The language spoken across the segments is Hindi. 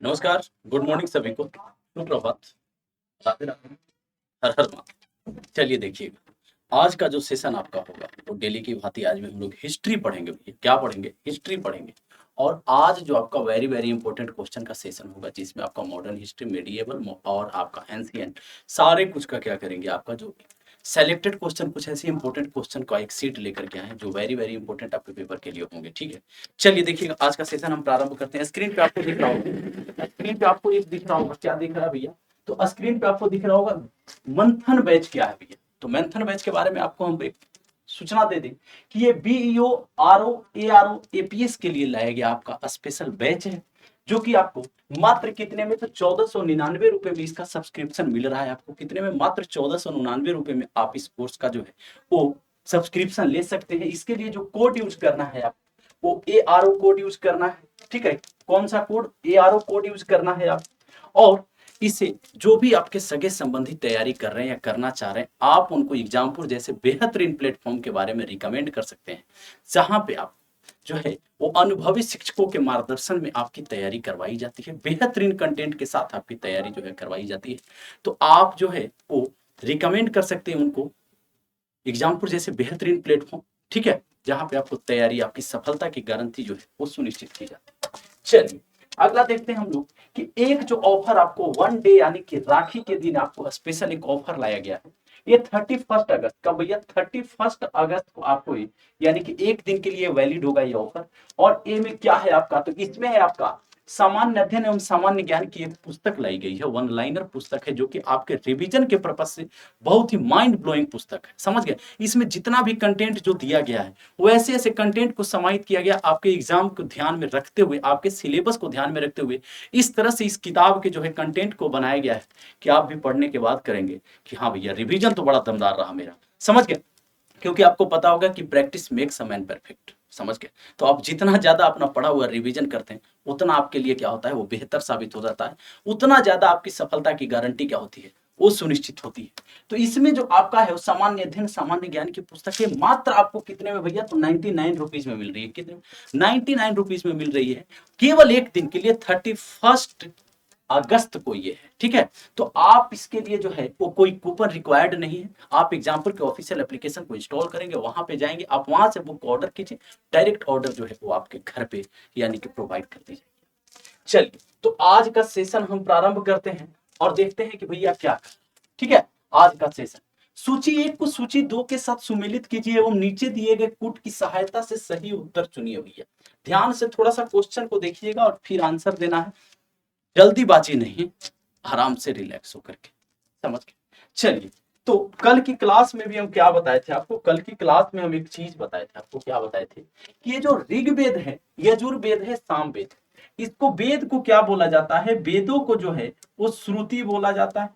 नमस्कार, गुड मॉर्निंग सभी को, सुप्रभात, राधे राधे, हर हर महादेव। चलिए देखिएगा, आज का जो सेशन आपका होगा वो डेली की भांति आज भी हम लोग हिस्ट्री पढ़ेंगे। भैया क्या पढ़ेंगे? हिस्ट्री पढ़ेंगे। और आज जो आपका वेरी वेरी इंपॉर्टेंट क्वेश्चन का सेशन होगा जिसमें आपका मॉडर्न हिस्ट्री, मेडिएवल और आपका एंशिएंट सारे कुछ का क्या करेंगे, आपका जो सेलेक्टेड क्वेश्चन, कुछ ऐसे इंपॉर्टेंट क्वेश्चन का एक सीट लेकर के आए जो वेरी वेरी इंपॉर्टेंट आपके पेपर के लिए होंगे। ठीक है, चलिए देखिएगा, आज का सेशन हम प्रारंभ करते हैं। स्क्रीन पे आपको दिख रहा होगा, स्क्रीन पे आपको एक दिख रहा होगा, क्या दिख रहा है भैया? तो स्क्रीन पे आपको दिख रहा होगा मंथन बैच क्या है भैया। तो मंथन बैच के बारे में आपको हम एक सूचना दे दें कि ये बीईओ, आरओ, एआरओ, एपीएस के लिए लाया गया आपका स्पेशल बैच है, जो कि आपको मात्र कितने में? तो 1499 रुपए में इसका सब्सक्रिप्शन मिल रहा है आपको। कितने में? मात्र 1499 रुपए में आप इस कोर्स का जो है वो सब्सक्रिप्शन ले सकते हैं। इसके लिए जो कोड यूज करना है आप, वो एआरओ कोड यूज करना है। ठीक है, कौन सा कोड? एआरओ कोड यूज करना है आप। और इसे जो भी आपके सगे संबंधी तैयारी कर रहे हैं या करना चाह रहे हैं, आप उनको एग्जामपुर जैसे बेहतरीन प्लेटफॉर्म के बारे में रिकमेंड कर सकते हैं, जहां पे आप जो है वो अनुभवी शिक्षकों के मार्गदर्शन में आपकी तैयारी करवाई जाती है, बेहतरीन कंटेंट के साथ आपकी तैयारी जो है करवाई जाती है। तो आप जो है वो रिकमेंड कर सकते हैं उनको, एग्जामपुर जैसे बेहतरीन प्लेटफॉर्म। ठीक है, जहां पे आपको तैयारी, आपकी सफलता की गारंटी जो है वो सुनिश्चित की जाती है। चलिए अगला देखते हैं हम लोग कि एक जो ऑफर आपको वन डे यानी कि राखी के दिन आपको स्पेशल एक ऑफर लाया गया है। ये 31 अगस्त का भैया, 31 अगस्त को आपको यानी कि एक दिन के लिए वैलिड होगा ये ऑफर। और ए में क्या है आपका? तो इसमें है आपका सामान्य अध्ययन एवं सामान्य ज्ञान की एक पुस्तक लाई गई है, वन लाइनर पुस्तक है, जो कि आपके रिवीजन के पर्पज से बहुत ही माइंड ब्लोइंग पुस्तक है। समझ गए? इसमें जितना भी कंटेंट जो दिया गया है वो ऐसे ऐसे कंटेंट को समाहित किया गया आपके एग्जाम को ध्यान में रखते हुए, आपके सिलेबस को ध्यान में रखते हुए। इस तरह से इस किताब के जो है कंटेंट को बनाया गया है कि आप भी पढ़ने के बाद करेंगे कि हाँ भैया रिवीजन तो बड़ा दमदार रहा मेरा। समझ गए? क्योंकि आपको पता होगा कि practice makes a man perfect. समझ गए? तो आप जितना ज्यादा अपना पढ़ा हुआ रिवीजन करते हैं उतना आपके लिए क्या होता है, वो बेहतर साबित हो जाता है, उतना ज्यादा आपकी सफलता की गारंटी क्या होती है, वो सुनिश्चित होती है। तो इसमें जो आपका है वो सामान्य अध्ययन सामान्य ज्ञान की पुस्तक है, मात्र आपको कितने में भैया? तो 99 रुपीज में मिल रही है। कितने? 99 रुपीज में मिल रही है, केवल एक दिन के लिए, 31 अगस्त को ये है। ठीक है, तो आप इसके लिए जो है वो कोई कूपन रिक्वायर्ड नहीं है। आप एग्जाम्पल के ऑफिशियल एप्लीकेशन को इंस्टॉल करेंगे, वहां पे जाएंगे, आप वहां से बुक ऑर्डर कीजिए, डायरेक्ट ऑर्डर जो है वो आपके घर पे यानी कि प्रोवाइड कर दी जाएगी। चलिए, तो आज का सेशन हम प्रारंभ करते हैं और देखते हैं कि भैया क्या। ठीक है, आज का सेशन सूची 1 को सूची 2 के साथ सुमेलित कीजिए एवं नीचे दिए गए कूट की सहायता से सही उत्तर चुनिए। भैया ध्यान से थोड़ा सा क्वेश्चन को देखिएगा और फिर आंसर देना है, जल्दीबाजी नहीं, आराम से रिलैक्स होकर के। समझ गए? चलिए, तो कल की क्लास में भी हम क्या बताए थे आपको? कल की क्लास में हम एक चीज बताए थे आपको, क्या बताए थे कि ये जो ऋग्वेद है, यजुर्वेद है, सामवेद, इसको वेद को क्या बोला जाता है? वेदों को जो है वो श्रुति बोला जाता है।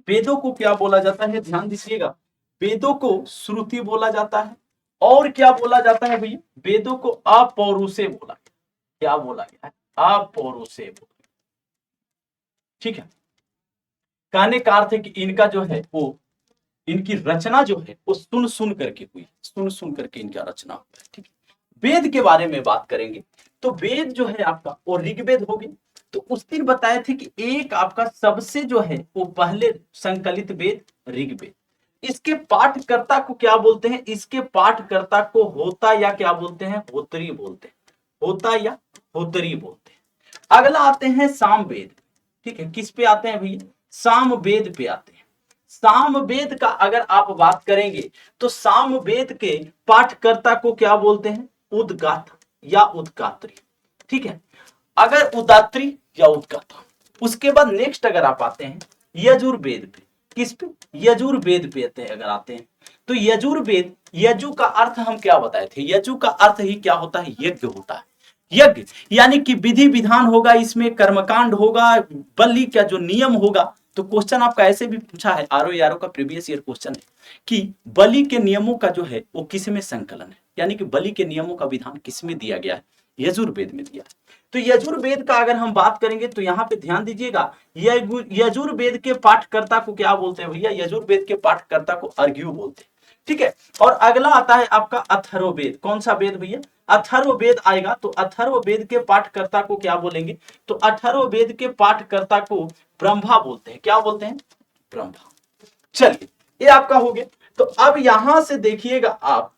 वेदों को क्या बोला जाता है? ध्यान दीजिएगा, वेदों को श्रुति बोला जाता है। और क्या बोला जाता है भैया? वेदों को अपौरुषे बोला। क्या बोला गया है? अपौरुषे बोला। ठीक है, कहने का अर्थ है कि इनका जो है वो, इनकी रचना जो है वो सुन सुन करके हुई, सुन सुन करके इनका रचना हुआ है। ठीक है, वेद के बारे में बात करेंगे तो वेद जो है आपका वो ऋग्वेद हो गई। तो उस दिन बताए थे कि एक आपका सबसे जो है वो पहले संकलित वेद ऋग्वेद। इसके पाठकर्ता को क्या बोलते हैं? इसके पाठकर्ता को होता या क्या बोलते हैं? होतरी बोलते हैं। होता या होतरी बोलते हैं। अगला आते हैं सामवेद। ठीक है, किस पे आते हैं भैया? सामवेद पे आते हैं। सामवेद का अगर आप बात करेंगे तो सामवेद के पाठकर्ता को क्या बोलते हैं? उदगाथा या उदगात्री। ठीक है, अगर उदात्री या उदगाथा। उसके बाद नेक्स्ट अगर आप आते हैं यजुर्वेद पे, किस पे? यजुर्वेद पे अगर आते हैं तो यजुर्वेद, यजु का अर्थ हम क्या बताए थे? यजु का अर्थ ही क्या होता है? यज्ञ होता है। यज्ञ यानी कि विधि विधान होगा, इसमें कर्मकांड होगा, बलि का जो नियम होगा। तो क्वेश्चन आपका ऐसे भी पूछा है, आरओ यारो का प्रीवियस ईयर क्वेश्चन है कि बलि के नियमों का जो है वो किस में संकलन है, यानी कि बलि के नियमों का विधान किस में दिया गया है? यजुर्वेद में दिया है। तो यजुर्वेद का अगर हम बात करेंगे तो यहाँ पे ध्यान दीजिएगा, यजुर्वेद के पाठकर्ता को क्या बोलते हैं भैया? यजुर्वेद के पाठकर्ता को अर्घ्यु बोलते हैं। ठीक है। और अगला आता है आपका अथर्ववेद। कौन सा वेद भैया? अथर्ववेद आएगा। तो अथर्ववेद के पाठकर्ता को क्या बोलेंगे? तो अथर्ववेद के पाठकर्ता को ब्रह्मा बोलते हैं। क्या बोलते हैं? ब्रह्मा। चलिए, ये आपका हो गया। तो अब यहां से देखिएगा आप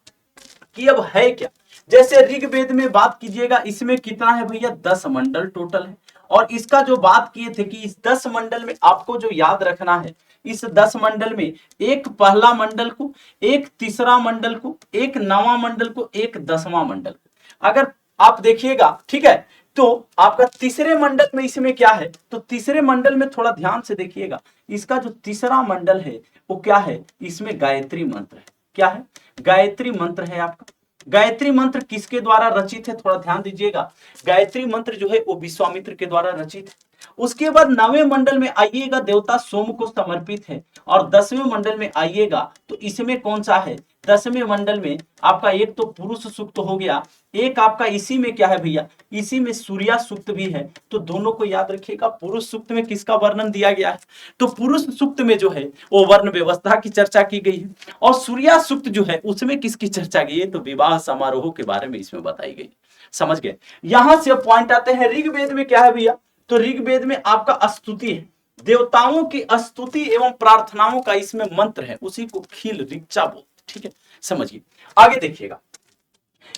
कि अब है क्या। जैसे ऋग्वेद में बात कीजिएगा, इसमें कितना है भैया? 10 मंडल टोटल है। और इसका जो बात किए थे कि इस 10 मंडल में आपको जो याद रखना है, इस 10 मंडल में एक पहला मंडल को, एक तीसरा मंडल को, एक नवा मंडल को, एक 10वां मंडल को। अगर आप देखिएगा, ठीक है, तो आपका तीसरे मंडल में इसमें क्या है? तो तीसरे मंडल में थोड़ा ध्यान से देखिएगा, इसका जो तीसरा मंडल है वो क्या है? इसमें गायत्री मंत्र है। क्या है? गायत्री मंत्र है आपका। गायत्री मंत्र किसके द्वारा रचित है? थोड़ा ध्यान दीजिएगा। गायत्री मंत्र जो है वो विश्वामित्र के द्वारा रचित है। उसके बाद 9वें मंडल में आइएगा, देवता सोम को समर्पित है। और 10वें मंडल में आइएगा तो इसमें कौन सा है? 10वें मंडल में आपका एक तो पुरुष सूक्त हो गया, एक आपका इसी में क्या है भैया? इसी में सूर्या सूक्त भी है। तो दोनों को याद रखिएगा। पुरुष सूक्त में किसका वर्णन दिया गया है? तो पुरुष सूक्त में जो है वो वर्ण व्यवस्था की चर्चा की गई है। और सूर्या सूक्त जो है उसमें किसकी चर्चा की है? तो विवाह समारोह के बारे में इसमें बताई गई। समझ गए? यहां से पॉइंट आते हैं ऋग्वेद में क्या है भैया? तो ऋग्वेद में आपका स्तुति है, देवताओं की स्तुति एवं प्रार्थनाओं का इसमें मंत्र है, उसी को खील ऋचा बोलते। ठीक है, समझिए। आगे देखिएगा,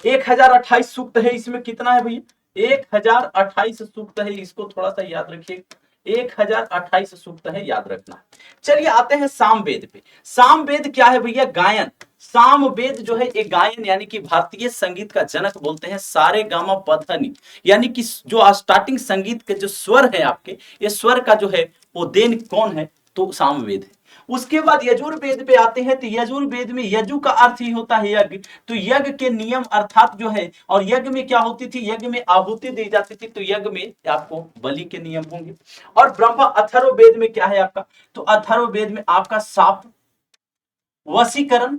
1028 सूक्त है। इसमें कितना है भैया? 1028 सूक्त है। इसको थोड़ा सा याद रखिए, 1028 सूक्त है, याद रखना। चलिए आते हैं सामवेद पे। सामवेद क्या है भैया? गायन। सामवेद जो है एक गायन, यानी कि भारतीय संगीत का जनक बोलते हैं। सारे गामा पधनी, यानी कि जो स्टार्टिंग संगीत के जो स्वर है आपके, ये स्वर का जो है वो देन कौन है? तो सामवेद है। उसके बाद यजुर्वेद पे आते हैं। तो यजुर्वेद में यजु का अर्थ ही होता है यज्ञ। तो यज्ञ के नियम अर्थात जो है, और यज्ञ में क्या होती थी? यज्ञ में आहुति दी जाती थी। तो यज्ञ में आपको बलि के नियम होंगे। और ब्रह्मा अथर्ववेद में क्या है आपका? तो अथर्ववेद में आपका साप, वशीकरण,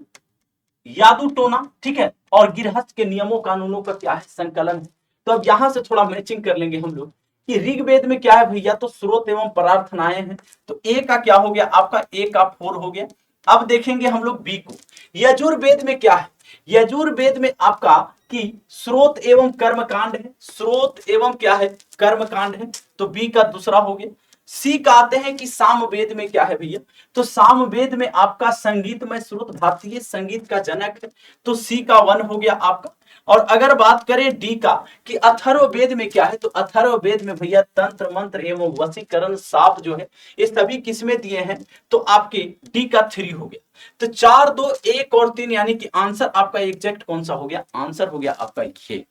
यादू टोना, ठीक है, और गिरहस्थ के नियमों कानूनों का क्या है? संकलन है। तो अब यहां से थोड़ा मैचिंग कर लेंगे हम लोग कि ऋग्वेद में क्या है भैया? तो स्रोत एवं प्रार्थनाएं हैं। तो ए का क्या हो गया आपका? ए का 4 हो गया। अब देखेंगे हम लोग बी को। यजुर्वेद में क्या है? यजुर्वेद में आपका कि स्रोत एवं कर्मकांड है। स्रोत एवं क्या है? कर्मकांड है। तो बी का दूसरा हो गया। सी का आते हैं कि सामवेद में क्या है भैया? तो सामवेद में आपका संगीतमय स्रोत, भारतीय संगीत का जनक है। तो सी का 1 हो गया आपका। और अगर बात करें डी का कि अथर्ववेद में क्या है? तो अथर्ववेद में भैया तंत्र मंत्र एवं वशीकरण, साप जो है, ये सभी किसमें दिए हैं? तो आपके डी का 3 हो गया। तो 4, 2, 1 और 3, यानी कि आंसर आपका एग्जैक्ट कौन सा हो गया? आंसर हो गया आपका ये।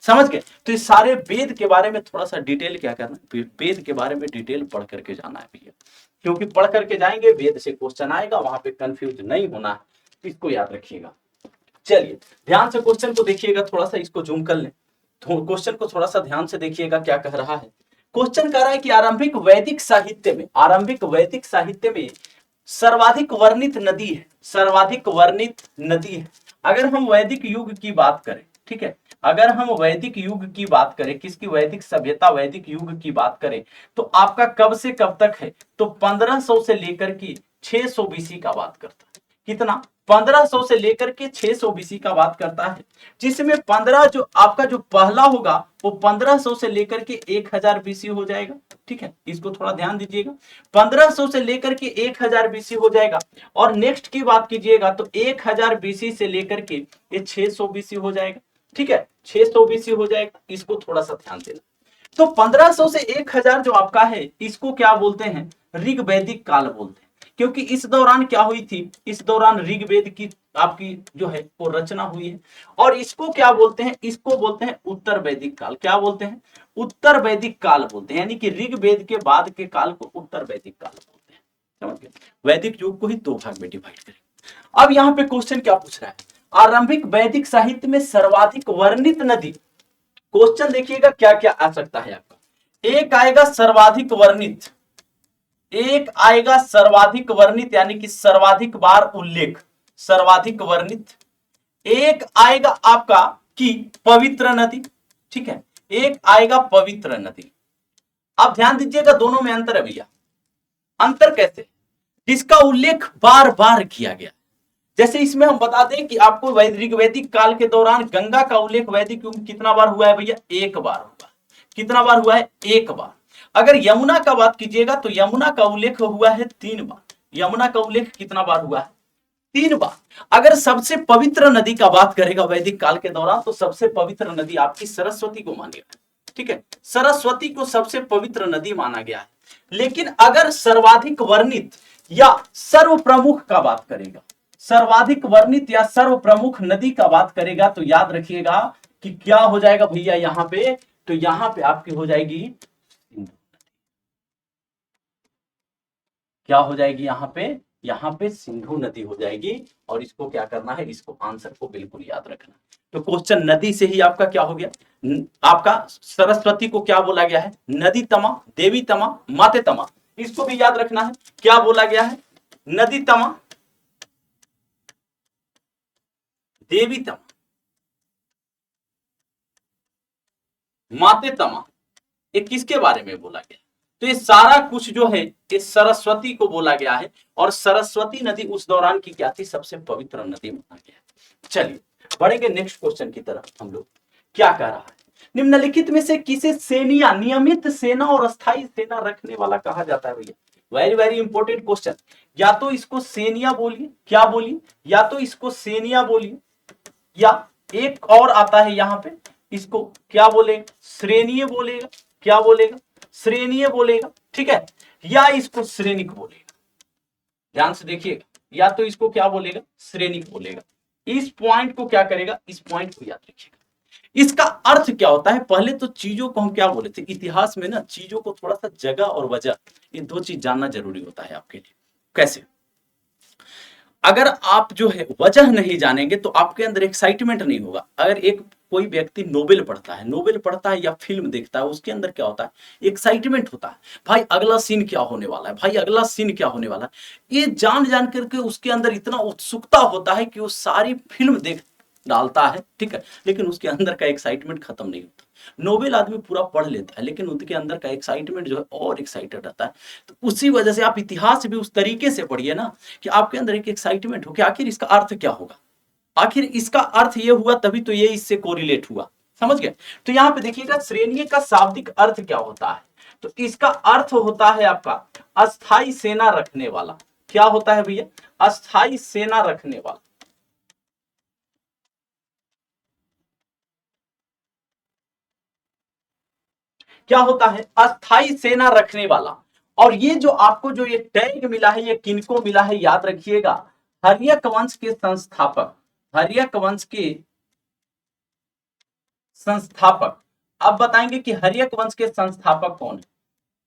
समझ गए? तो इस सारे वेद के बारे में थोड़ा सा डिटेल क्या करना, वेद के बारे में डिटेल पढ़ करके जाना है भैया, क्योंकि पढ़ करके जाएंगे वेद से क्वेश्चन आएगा, वहां पे कंफ्यूज नहीं होना है। तो इसको याद रखिएगा। चलिए ध्यान से क्वेश्चन को देखिएगा, थोड़ा सा इसको जूम कर लें। तो क्वेश्चन को थोड़ा सा ध्यान से देखिएगा क्या कह रहा है। क्वेश्चन कह रहा है कि आरंभिक वैदिक साहित्य में, आरंभिक वैदिक साहित्य में सर्वाधिक वर्णित नदी है। सर्वाधिक वर्णित नदी है। अगर हम वैदिक युग की बात करें, ठीक है, अगर हम वैदिक युग की बात करें, किसकी? वैदिक सभ्यता, वैदिक युग की बात करें, तो आपका कब से कब तक है? तो 1500 से लेकर के 600 बीसी का बात करता है। कितना? 1500 से लेकर के 600 बीसी का बात करता है। जिसमें 15 जो आपका जो पहला होगा वो 1500 से लेकर के 1000 बीसी हो जाएगा। ठीक है, इसको थोड़ा ध्यान दीजिएगा। 1500 से लेकर के 1000 बीसी हो जाएगा। और नेक्स्ट की बात कीजिएगा तो 1000 बीसी से लेकर के ये 600 बीसी हो जाएगा। ठीक है, 600 बीसी हो जाएगा। इसको थोड़ा सा ध्यान देना। तो 1500 से 1000 जो आपका है, इसको क्या बोलते हैं? ऋग्वैदिक काल बोलते हैं। क्योंकि इस दौरान क्या हुई थी? इस दौरान ऋग्वेद की आपकी जो है वो रचना हुई है। और इसको क्या बोलते हैं? इसको बोलते हैं उत्तर वैदिक काल। क्या बोलते हैं? उत्तर वैदिक काल बोलते हैं। यानी कि ऋग्वेद के बाद के काल को उत्तर वैदिक काल बोलते हैं। समझ गए? वैदिक युग को ही 2 भाग में डिवाइड करें। अब यहाँ पे क्वेश्चन क्या पूछ रहा है? आरंभिक वैदिक साहित्य में सर्वाधिक वर्णित नदी। क्वेश्चन देखिएगा क्या क्या आ सकता है आपका। एक आएगा सर्वाधिक वर्णित, एक आएगा सर्वाधिक वर्णित यानी कि सर्वाधिक बार उल्लेख, सर्वाधिक वर्णित। एक आएगा आपका कि पवित्र नदी। ठीक है, एक आएगा पवित्र नदी। आप ध्यान दीजिएगा, दोनों में अंतर है भैया। अंतर कैसे? जिसका उल्लेख बार बार किया गया, जैसे इसमें हम बता दें कि आपको वैदिक काल के दौरान गंगा का उल्लेख वैदिक युग कितना बार हुआ है भैया, एक बार हुआ। कितना बार हुआ है, एक बार। अगर यमुना का बात कीजिएगा तो यमुना का उल्लेख हुआ है 3 बार। यमुना का उल्लेख कितना बार हुआ है, 3 बार। अगर सबसे पवित्र नदी का बात करेगा वैदिक काल के दौरान तो सबसे पवित्र नदी आपकी सरस्वती को मानेगा, ठीक है, सरस्वती को सबसे पवित्र नदी माना गया है। लेकिन अगर सर्वाधिक वर्णित या सर्व प्रमुख का बात करेगा, सर्वाधिक वर्णित या सर्व प्रमुख नदी का बात करेगा तो याद रखिएगा कि क्या हो जाएगा भैया यहां पे, तो यहां पे आपकी हो जाएगी, क्या हो जाएगी यहां पे सिंधु नदी हो जाएगी। और इसको क्या करना है, इसको आंसर को बिल्कुल याद रखना। तो क्वेश्चन नदी से ही आपका क्या हो गया, आपका सरस्वती को क्या बोला गया है, नदी तमा, देवी तमा, माते तमा। इसको भी याद रखना है, क्या बोला गया है, नदी तमा, देवी तमा, माते तमा। ये किसके बारे में बोला गया, तो ये सारा कुछ जो है ये सरस्वती को बोला गया है। और सरस्वती नदी उस दौरान की क्या थी, सबसे पवित्र नदी माना गया। चलिए बढ़ेंगे नेक्स्ट क्वेश्चन की तरफ। हम लोग क्या कह रहा है, निम्नलिखित में से किसे सेनिया, नियमित सेना और अस्थाई सेना रखने वाला कहा जाता है भैया। Very very important question. या तो इसको सेनिया बोलिए, क्या बोलिए, या तो इसको सेनिया बोलिए, या एक और आता है यहां पे, इसको क्या बोलेगा, श्रेणीय बोलेगा, क्या बोलेगा, श्रेणीय बोलेगा, ठीक है, या इसको श्रेणिक बोलेगा। ध्यान से देखिएगा, या तो इसको क्या बोलेगा, श्रेणिक बोलेगा। इस पॉइंट को क्या करेगा, इस पॉइंट को याद रखिएगा। इसका अर्थ क्या होता है, पहले तो चीजों को हम क्या बोले थे, इतिहास में ना चीजों को थोड़ा सा जगह और वजह, ये 2 चीज जानना जरूरी होता है आपके लिए। कैसे, अगर आप जो है वजह नहीं जानेंगे तो आपके अंदर एक्साइटमेंट नहीं होगा। अगर एक कोई व्यक्ति नोबेल पढ़ता है या फिल्म देखता है, उसके अंदर क्या होता है, एक्साइटमेंट होता है, भाई अगला सीन क्या होने वाला है, भाई अगला सीन क्या होने वाला है। ये जान जान करके उसके अंदर इतना उत्सुकता होता है कि वो सारी फिल्म देख डालता है, ठीक है, लेकिन उसके अंदर का एक्साइटमेंट खत्म नहीं होता। नोबेल आदमी पूरा पढ़ लेता है लेकिन उनके अंदर का एक्साइटमेंट जो है और एक्साइटेड रहता है। तो उसी वजह से आप इतिहास भी उस तरीके से पढ़िए ना कि आपके अंदर एक एक्साइटमेंट हो कि आखिर इसका अर्थ क्या होगा, आखिर इसका अर्थ ये हुआ तभी तो ये इससे कोरिलेट हुआ। समझ गए। तो यहाँ पे देखिएगा श्रेणीय का शाब्दिक अर्थ क्या होता है, तो इसका अर्थ होता है आपका अस्थाई सेना रखने वाला। क्या होता है भैया, अस्थाई सेना रखने वाला। क्या होता है, अस्थाई सेना रखने वाला। और ये जो आपको जो ये टैग मिला है, ये किनको मिला है, याद रखिएगा, हर्यक वंश के संस्थापक, हर्यक वंश के संस्थापक। अब बताएंगे कि हर्यक वंश के संस्थापक कौन है,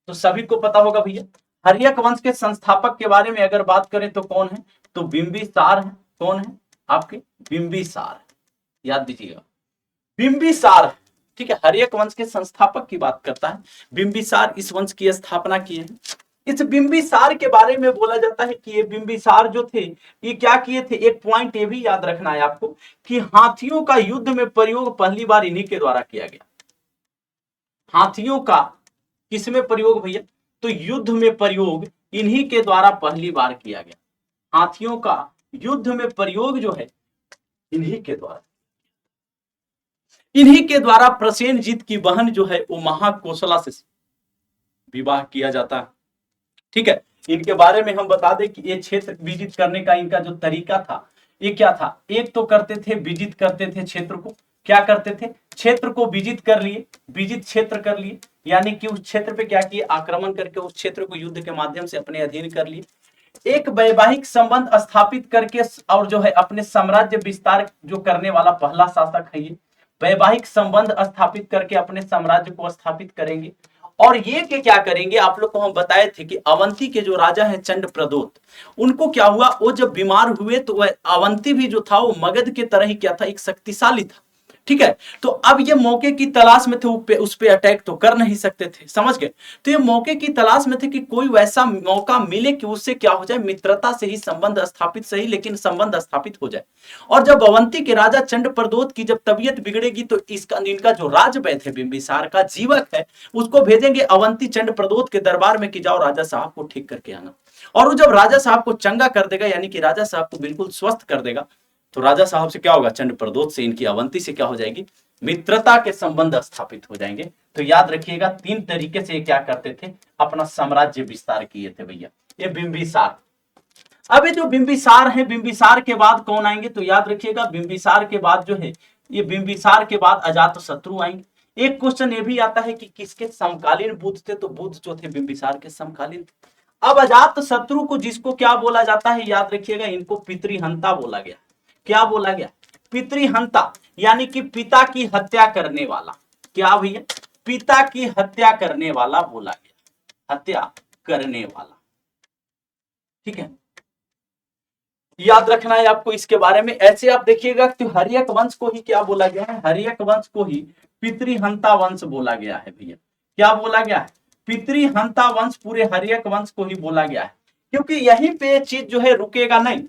तो सभी को पता होगा भैया। हर्यक वंश के संस्थापक के बारे में अगर बात करें तो कौन है, तो बिंबिसार है। कौन है आपके, बिंबिसार है, याद दीजिएगा, बिंबिसार है, ठीक है। हर्यक वंश के संस्थापक की बात करता है, बिंबिसार इस वंश की स्थापना किए हैं। इस बिंबिसार के बारे में बोला जाता है कि ये बिंबिसार जो थे ये क्या किए थे, एक पॉइंट ये भी याद रखना है आपको कि हाथियों का युद्ध में प्रयोग पहली बार इन्हीं के द्वारा किया गया। हाथियों का किसमें प्रयोग भैया, तो युद्ध में प्रयोग इन्हीं के द्वारा पहली बार किया गया। हाथियों का युद्ध में प्रयोग जो है इन्हीं के द्वारा, इन्हीं के द्वारा प्रसेनजीत की बहन जो है वो महाकोशला से विवाह किया जाता है, ठीक है। इनके बारे में हम बता दें कि ये क्षेत्र विजित करने का इनका जो तरीका था ये क्या था, एक तो करते थे विजित करते थे क्षेत्र को, क्या करते थे, क्षेत्र को विजित कर लिए, विजित क्षेत्र कर लिए, यानी कि उस क्षेत्र पे क्या किए, आक्रमण करके उस क्षेत्र को युद्ध के माध्यम से अपने अधीन कर लिए। एक वैवाहिक संबंध स्थापित करके और जो है अपने साम्राज्य विस्तार जो करने वाला पहला शासक है ये, वैवाहिक संबंध स्थापित करके अपने साम्राज्य को स्थापित करेंगे। और ये के क्या करेंगे, आप लोग को हम बताए थे कि अवंती के जो राजा हैं चंड प्रदोत, उनको क्या हुआ, वो जब बीमार हुए तो वह अवंती भी जो था वो मगध के तरह ही क्या था, एक शक्तिशाली था, ठीक है। तो अब ये मौके की तलाश में थे, उस पे अटैक तो कर नहीं सकते थे, समझ गए। तो ये मौके की तलाश में थे कि कोई वैसा मौका मिले कि उससे क्या हो जाए, मित्रता से ही संबंध स्थापित, सही लेकिन संबंध स्थापित हो जाए। और जब अवंती के राजा चंडप्रद्योत की जब तबीयत बिगड़ेगी तो इनका जो राजवैद्य है बिंबिसार का जीवक है, उसको भेजेंगे अवंती चंडप्रद्योत के दरबार में कि जाओ राजा साहब को ठीक करके आना। और वो जब राजा साहब को चंगा कर देगा, यानी कि राजा साहब को बिल्कुल स्वस्थ कर देगा, तो राजा साहब से क्या होगा, चंडप्रद्योत से इनकी अवंती से क्या हो जाएगी, मित्रता के संबंध स्थापित हो जाएंगे। तो याद रखिएगा 3 तरीके से ये क्या करते थे, अपना साम्राज्य विस्तार किए थे भैया, ये बिंबिसार। अब ये जो बिंबिसार है, बिंबिसार के बाद कौन आएंगे, तो याद रखिएगा बिंबिसार के बाद जो है, ये बिंबिसार के बाद अजातशत्रु आएंगे। एक क्वेश्चन ये भी आता है कि किसके समकालीन बुद्ध थे, तो बुद्ध जो थे बिंबिसार के समकालीन थे। अब अजातशत्रु को जिसको क्या बोला जाता है, याद रखिएगा इनको पितृहंता बोला गया। क्या बोला गया, पितृहंता, यानी कि पिता की हत्या करने वाला। क्या भैया, पिता की हत्या करने वाला बोला गया, हत्या करने वाला, ठीक है। याद रखना है आपको इसके बारे में। ऐसे आप देखिएगा कि हर्यक वंश को ही क्या बोला गया है, हर्यक वंश को ही पितृहंता वंश बोला गया है भैया। क्या बोला गया है, पितृहंता वंश, पूरे हर्यक वंश को ही बोला गया है। क्योंकि यहीं पे चीज जो है रुकेगा नहीं।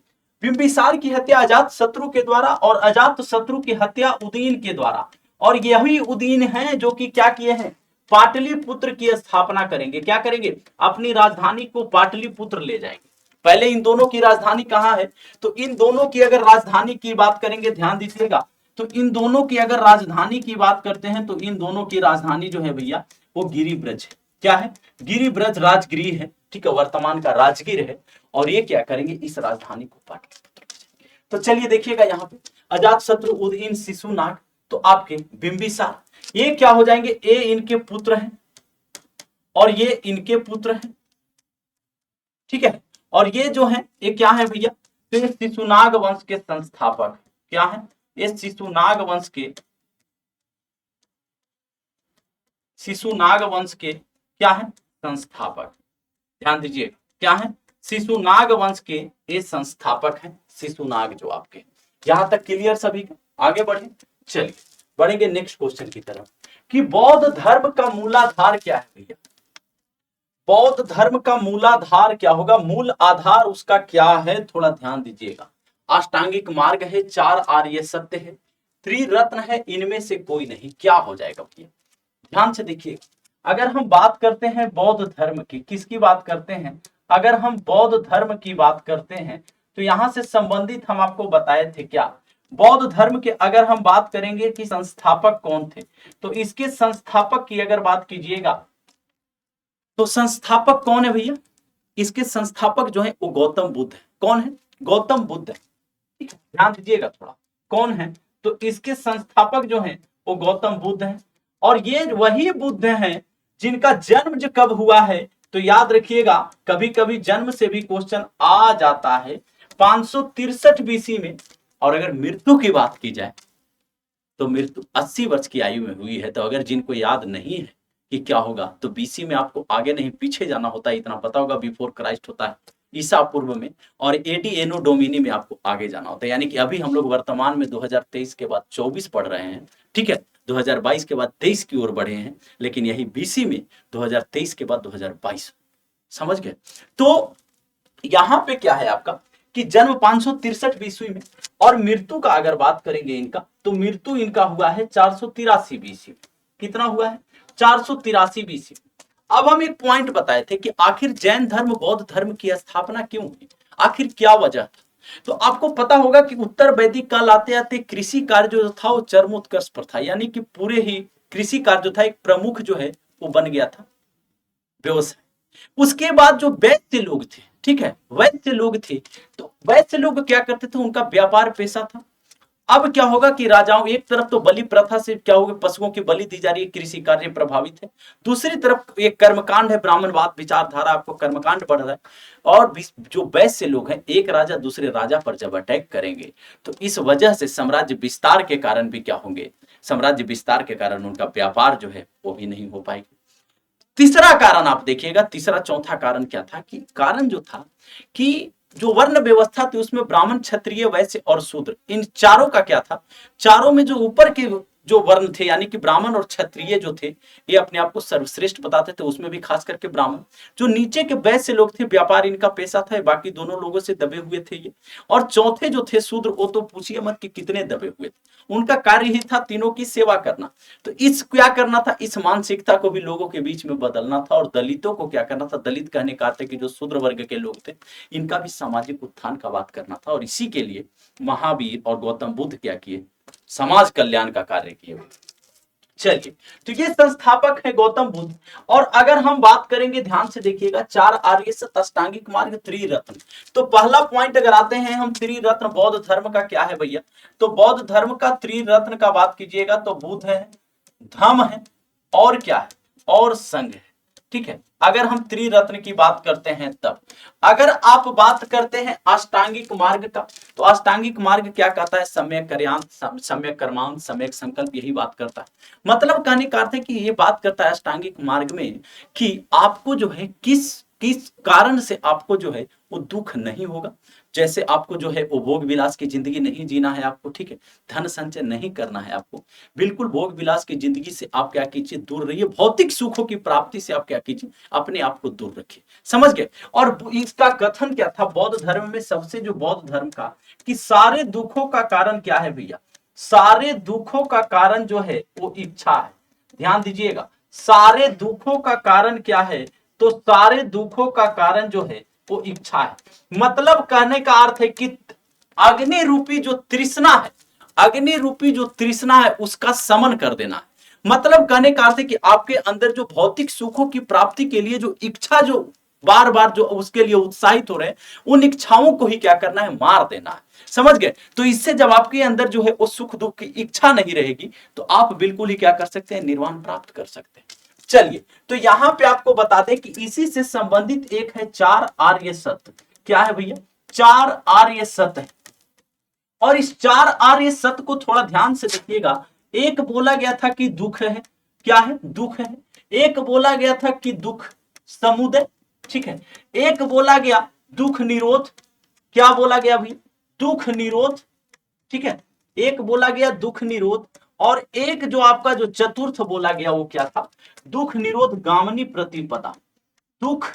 बिंबिसार की हत्या अजातशत्रु के द्वारा और अजातशत्रु की हत्या उदयन के द्वारा, और यही उदयन है जो कि क्या किए हैं, पाटलिपुत्र की स्थापना करेंगे। क्या करेंगे, अपनी राजधानी को पाटलिपुत्र ले जाएंगे। पहले इन दोनों की राजधानी कहां है, तो इन दोनों की अगर राजधानी की बात करेंगे, ध्यान दीजिएगा, तो इन दोनों की अगर राजधानी की बात करते हैं तो इन दोनों की राजधानी जो है भैया वो गिरिब्रज है। क्या है, गिरिब्रज राजगिरी है, ठीक है, वर्तमान का राजगीर है। और ये क्या करेंगे, इस राजधानी को पाटलिपुत्र। तो चलिए देखिएगा यहाँ पे अजातशत्रु, उदयन, शिशुनाग, तो आपके बिंबिसार, ये क्या हो जाएंगे, ये इनके पुत्र हैं और ये इनके पुत्र हैं, ठीक है। और ये जो है ये क्या है भैया, तो ये शिशुनाग वंश के संस्थापक। क्या है, ये शिशुनाग वंश के, शिशुनाग वंश के क्या है, संस्थापक। ध्यान दीजिए, क्या है, शिशुनाग वंश के ये संस्थापक हैं, शिशुनाग जो आपके। यहां तक क्लियर सभी का, आगे बढ़े। चलिए बढ़ेंगे नेक्स्ट क्वेश्चन की तरफ कि बौद्ध धर्म का मूलाधार क्या है भैया। बौद्ध धर्म का मूलाधार क्या होगा, मूल आधार उसका क्या है, थोड़ा ध्यान दीजिएगा। अष्टांगिक मार्ग है, 4 आर्य सत्य है, त्रिरत्न है, इनमें से कोई नहीं, क्या हो जाएगा भैया, ध्यान से देखिए। अगर हम बात करते हैं बौद्ध धर्म की, किसकी बात करते हैं, अगर हम बौद्ध धर्म की बात करते हैं तो यहां से संबंधित हम आपको बताए थे क्या, बौद्ध धर्म के अगर हम बात करेंगे कि संस्थापक कौन थे, तो इसके संस्थापक की अगर बात कीजिएगा तो संस्थापक कौन है भैया, इसके संस्थापक जो है वो गौतम बुद्ध है। कौन है, गौतम बुद्ध है, ठीक है, ध्यान दीजिएगा थोड़ा, कौन है, तो इसके संस्थापक जो है वो गौतम बुद्ध है। और ये वही बुद्ध हैं जिनका जन्म जो कब हुआ है, तो याद रखिएगा कभी कभी जन्म से भी क्वेश्चन आ जाता है 563 बीसी में। और अगर मृत्यु की बात की जाए तो मृत्यु 80 वर्ष की आयु में हुई है। तो अगर जिनको याद नहीं है कि क्या होगा, तो बीसी में आपको आगे नहीं पीछे जाना होता है, इतना पता होगा, बिफोर क्राइस्ट होता है ईसा पूर्व में, और एडी एनो डोमिनी में आपको आगे जाना होता है। यानी कि अभी हम लोग वर्तमान में 2023 के बाद 24 पढ़ रहे हैं, ठीक है, 2022 के बाद 23 की ओर बढ़े हैं, लेकिन यही बीसी में 2023 के बाद 2022, समझ गए। तो यहां पे क्या है आपका कि जन्म 563 बीसी में, और मृत्यु का अगर बात करेंगे इनका, तो मृत्यु इनका हुआ है 483 बीसी। कितना हुआ है, 483 बीसी। अब हम एक पॉइंट बताए थे कि आखिर जैन धर्म बौद्ध धर्म की स्थापना क्यों हुई, आखिर क्या वजह था। तो आपको पता होगा कि उत्तर वैदिक काल आते आते कृषि कार्य जो था वो चरमोत्कर्ष पर था, यानी कि पूरे ही कृषि कार्य जो था एक प्रमुख जो है वो बन गया था व्यवसाय। उसके बाद जो वैश्य लोग थे, ठीक है, वैश्य लोग थे, तो वैश्य लोग क्या करते थे, उनका व्यापार पेशा था। अब क्या होगा कि राजाओं, एक तरफ तो बलि प्रथा से क्या होगा, पशुओं की बलि दी जा रही है, कृषि कार्य प्रभावित है, दूसरी तरफ एक कर्मकांड है, ब्राह्मणवाद विचारधारा, आपको कर्मकांड बढ़ रहा है। और जो वैश्य लोग हैं, एक राजा दूसरे राजा पर जब अटैक करेंगे तो इस वजह से साम्राज्य विस्तार के कारण भी क्या होंगे, साम्राज्य विस्तार के कारण उनका व्यापार जो है वो भी नहीं हो पाएगी। तीसरा कारण आप देखिएगा, तीसरा चौथा कारण क्या था, कि कारण जो था कि जो वर्ण व्यवस्था थी उसमें ब्राह्मण, क्षत्रिय, वैश्य और शूद्र, इन चारों का क्या था, चारों में जो ऊपर के जो वर्ण थे, यानी कि ब्राह्मण और क्षत्रिय जो थे, ये अपने आप को सर्वश्रेष्ठ बताते थे, उसमें भी खास करके ब्राह्मण। जो नीचे के वैश्य लोग थे, व्यापार इनका पेशा था, बाकी दोनों लोगों से दबे हुए थे ये। और चौथे जो थे शूद्र, वो तो पूछिए मत कि कितने दबे हुए थे, उनका कार्य ही था तीनों की सेवा करना। तो इस क्या करना था, इस मानसिकता को भी लोगों के बीच में बदलना था। और दलितों को क्या करना था, दलित कहने का अर्थ है कि जो शूद्र वर्ग के लोग थे, इनका भी सामाजिक उत्थान का बात करना था। और इसी के लिए महावीर और गौतम बुद्ध क्या किए, समाज कल्याण का कार्य किए। चलिए, तो ये संस्थापक है गौतम बुद्ध। और अगर हम बात करेंगे, ध्यान से देखिएगा, 4 आर्य सत्य अष्टांगिक मार्ग त्रिरत्न। तो पहला पॉइंट अगर आते हैं हम, त्रिरत्न बौद्ध धर्म का क्या है भैया, तो बौद्ध धर्म का त्रिरत्न का बात कीजिएगा तो बुद्ध है, धम्म है, और क्या है, और संघ है। ठीक है, अगर हम त्रिरत्न की बात करते हैं तब। अगर आप बात करते हैं अष्टांगिक मार्ग का, तो अष्टांगिक मार्ग क्या कहता है, सम्यक कर्मांत, सम्यक कर्मांत, सम्यक संकल्प, यही बात करता है। मतलब कहने का अर्थ है कि ये बात करता है अष्टांगिक मार्ग में कि आपको जो है किस किस कारण से आपको जो है वो दुख नहीं होगा। जैसे आपको जो है वो भोग विलास की जिंदगी नहीं जीना है आपको, ठीक है, धन संचय नहीं करना है आपको, बिल्कुल भोग विलास की जिंदगी से आप क्या कीजिए, दूर रहिए। भौतिक सुखों की प्राप्ति से आप क्या कीजिए, अपने आप को दूर रखिए। समझ गए। और इसका कथन क्या था बौद्ध धर्म में, सबसे जो बौद्ध धर्म का, कि सारे दुखों का कारण क्या है भैया, सारे दुखों का कारण जो है वो इच्छा है। ध्यान दीजिएगा, सारे दुखों का कारण क्या है, तो सारे दुखों का कारण जो है वो इच्छा है। मतलब कहने का अर्थ है कि अग्नि रूपी जो तृष्णा है, अग्नि रूपी जो तृष्णा है उसका समन कर देना है। मतलब कहने का अर्थ है कि आपके अंदर जो भौतिक सुखों की प्राप्ति के लिए जो इच्छा, जो बार बार जो उसके लिए उत्साहित हो रहे हैं, उन इच्छाओं को ही क्या करना है, मार देना है। समझ गए। तो इससे जब आपके अंदर जो है वो सुख दुख की इच्छा नहीं रहेगी, तो आप बिल्कुल ही क्या कर सकते हैं, निर्वाण प्राप्त कर सकते हैं। चलिए, तो यहां पे आपको बता दें कि इसी से संबंधित एक है 4 आर्य सत्य। क्या है भैया, 4 आर्य सत्य है। और इस 4 आर्य सत्य को थोड़ा ध्यान से देखिएगा। एक बोला गया था कि दुख है, क्या है, दुख है। एक बोला गया था कि दुख समुदय, ठीक है। एक बोला गया दुख निरोध, क्या बोला गया भाई, दुख निरोध, ठीक है। एक बोला गया दुख निरोध, और एक जो आपका जो चतुर्थ बोला गया वो क्या था, दुख निरोध गामिनी प्रतिपदा, दुख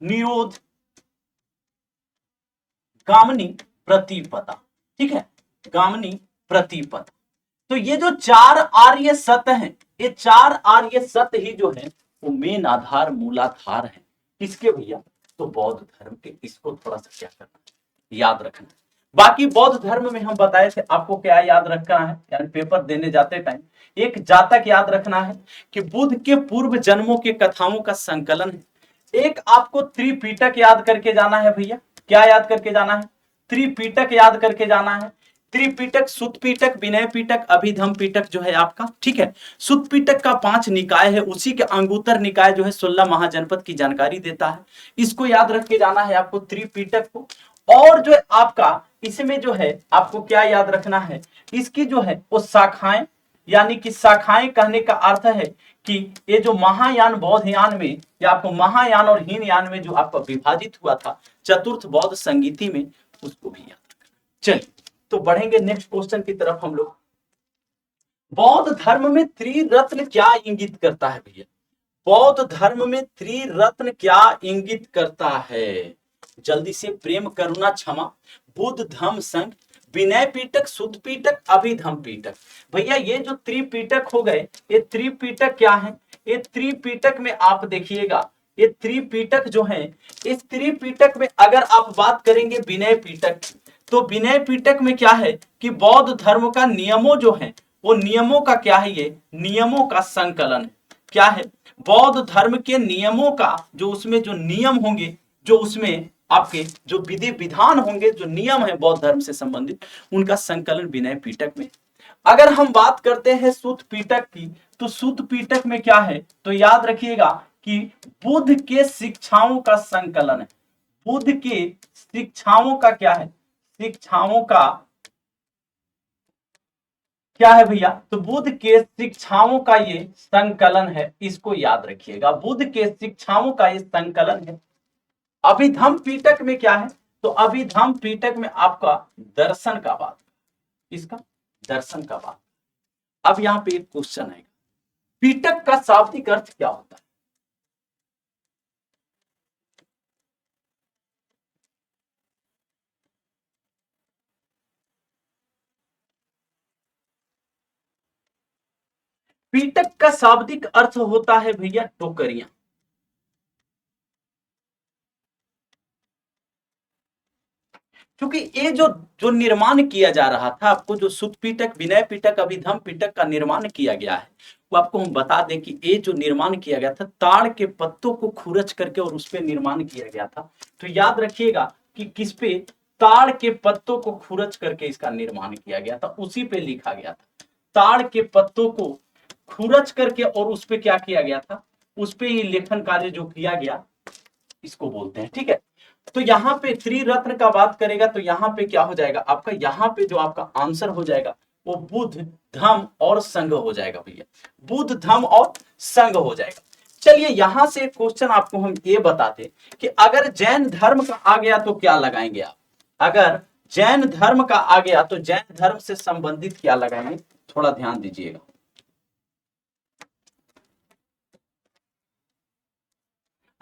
निरोध गामिनी प्रतिपदा, ठीक है, गामिनी प्रतिपदा। तो ये जो 4 आर्य सत्य हैं, ये 4 आर्य सत्य ही जो है वो मेन आधार, मूलाधार है किसके भैया, तो बौद्ध धर्म के। इसको थोड़ा सा क्या करना, याद रखना। बाकी बौद्ध धर्म में हम बताए थे आपको क्या याद रखना है, यानी पेपर देने जाते टाइम एक जातक याद रखना है कि बुद्ध के पूर्व जन्मों के कथाओं का संकलन है। एक आपको त्रिपिटक याद करके जाना है भैया, क्या याद करके जाना है, त्रिपिटक याद करके जाना है। त्रिपिटक, सुत पिटक, विनय पिटक, अभिधम पिटक जो है आपका, ठीक है। सुत पिटक का 5 निकाय है, उसी के अंगुत्तर निकाय जो है 16 महाजनपद की जानकारी देता है। इसको याद रख के जाना है आपको, त्रिपिटक को। और जो है आपका इसमें जो है आपको क्या याद रखना है, इसकी जो है वो शाखाएं, यानी कि शाखाएं कहने का अर्थ है कि ये जो महायान बौद्ध यान में, या आपको महायान और हीनयान में जो आपका विभाजित हुआ था चतुर्थ बौद्ध संगीति में, उसको भी याद रखना। चलिए, तो बढ़ेंगे नेक्स्ट क्वेश्चन की तरफ हम लोग। बौद्ध धर्म में त्रिरत्न क्या इंगित करता है भैया, बौद्ध धर्म में त्रिरत्न क्या इंगित करता है, जल्दी से, प्रेम करुणा क्षमा, बुद्ध धम्म संघ, विनय पीटक, सुत पीटक, अभिधम पीटक। भैया ये जो त्रिपीटक हो गए, ये त्रिपीटक क्या है, ये त्रिपीटक में आप देखिएगा, ये त्रिपीटक जो है, इस त्रिपीटक में अगर आप बात करेंगे विनय पीटक, तो विनय पीटक में क्या है कि बौद्ध धर्म का नियमों जो है, वो नियमों का क्या है, ये नियमों का संकलन है। क्या है, बौद्ध धर्म के नियमों का, जो उसमें जो नियम होंगे, जो उसमें आपके जो विधि विधान होंगे, जो नियम है बौद्ध धर्म से संबंधित, उनका संकलन विनय पीटक में। अगर हम बात करते हैं सूत पीटक की, तो सूत पीटक में क्या है, तो याद रखिएगा कि बुद्ध के शिक्षाओं का संकलन है। बुद्ध के शिक्षाओं का क्या है, शिक्षाओं का क्या है भैया, तो बुद्ध के शिक्षाओं का ये संकलन है, इसको याद रखिएगा, बुद्ध के शिक्षाओं का ये संकलन है। अभिधम पीटक में क्या है, तो अभिधम पीटक में आपका दर्शन का बात, इसका दर्शन का बात। अब यहां पे एक क्वेश्चन आएगा, पीटक का शाब्दिक अर्थ क्या होता है? पीटक का शाब्दिक अर्थ होता है भैया टोकरियां। क्योंकि ये जो जो निर्माण किया जा रहा था, आपको जो सुत पीटक, विनय पीटक, अभिधम पीटक का निर्माण किया गया है, वो आपको हम बता दें कि ये जो निर्माण किया गया था ताड़ के पत्तों को खुरच करके और उस पे निर्माण किया गया था। तो याद रखिएगा कि किस पे? ताड़ के पत्तों को खुरच करके इसका निर्माण किया गया था, उसी पे लिखा गया था। ताड़ के पत्तों को खुरच करके और उस पे क्या किया गया था, उस पे ही लेखन कार्य जो किया गया, इसको बोलते हैं। ठीक है, तो यहाँ पे त्रिरत्न का बात करेगा तो यहाँ पे क्या हो जाएगा आपका, यहाँ पे जो आपका आंसर हो जाएगा वो बुद्ध, धम्म और संघ हो जाएगा भैया, बुद्ध, धम्म और संघ हो जाएगा। चलिए यहां से एक क्वेश्चन आपको हम ये बताते कि अगर जैन धर्म का आ गया तो क्या लगाएंगे आप? अगर जैन धर्म का आ गया तो जैन धर्म से संबंधित क्या लगाएंगे, थोड़ा ध्यान दीजिएगा।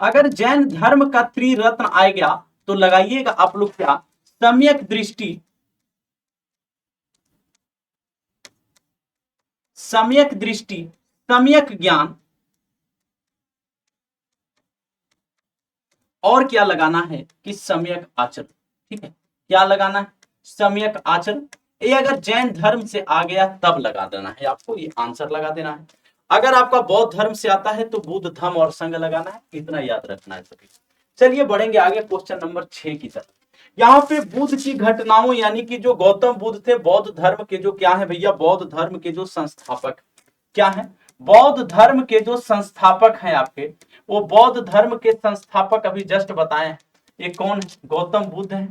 अगर जैन धर्म का त्रिरत्न आ गया तो लगाइएगा आप लोग क्या, सम्यक दृष्टि, सम्यक दृष्टि, सम्यक ज्ञान, और क्या लगाना है कि सम्यक आचरण। ठीक है, क्या लगाना है, सम्यक आचरण। ये अगर जैन धर्म से आ गया तब लगा देना है आपको, ये आंसर लगा देना है। अगर आपका बौद्ध धर्म से आता है तो बुद्ध, धम्म और संघ लगाना है, इतना याद रखना है सभी। चलिए बढ़ेंगे आगे क्वेश्चन नंबर 6 की तरफ। यहाँ पे बुद्ध की घटनाओं, यानी कि जो गौतम बुद्ध थे बौद्ध धर्म के जो क्या है भैया, बौद्ध धर्म के जो संस्थापक क्या है, बौद्ध धर्म के जो संस्थापक हैं आपके, वो बौद्ध धर्म के संस्थापक अभी जस्ट बताए हैं, ये कौन है, गौतम बुद्ध है।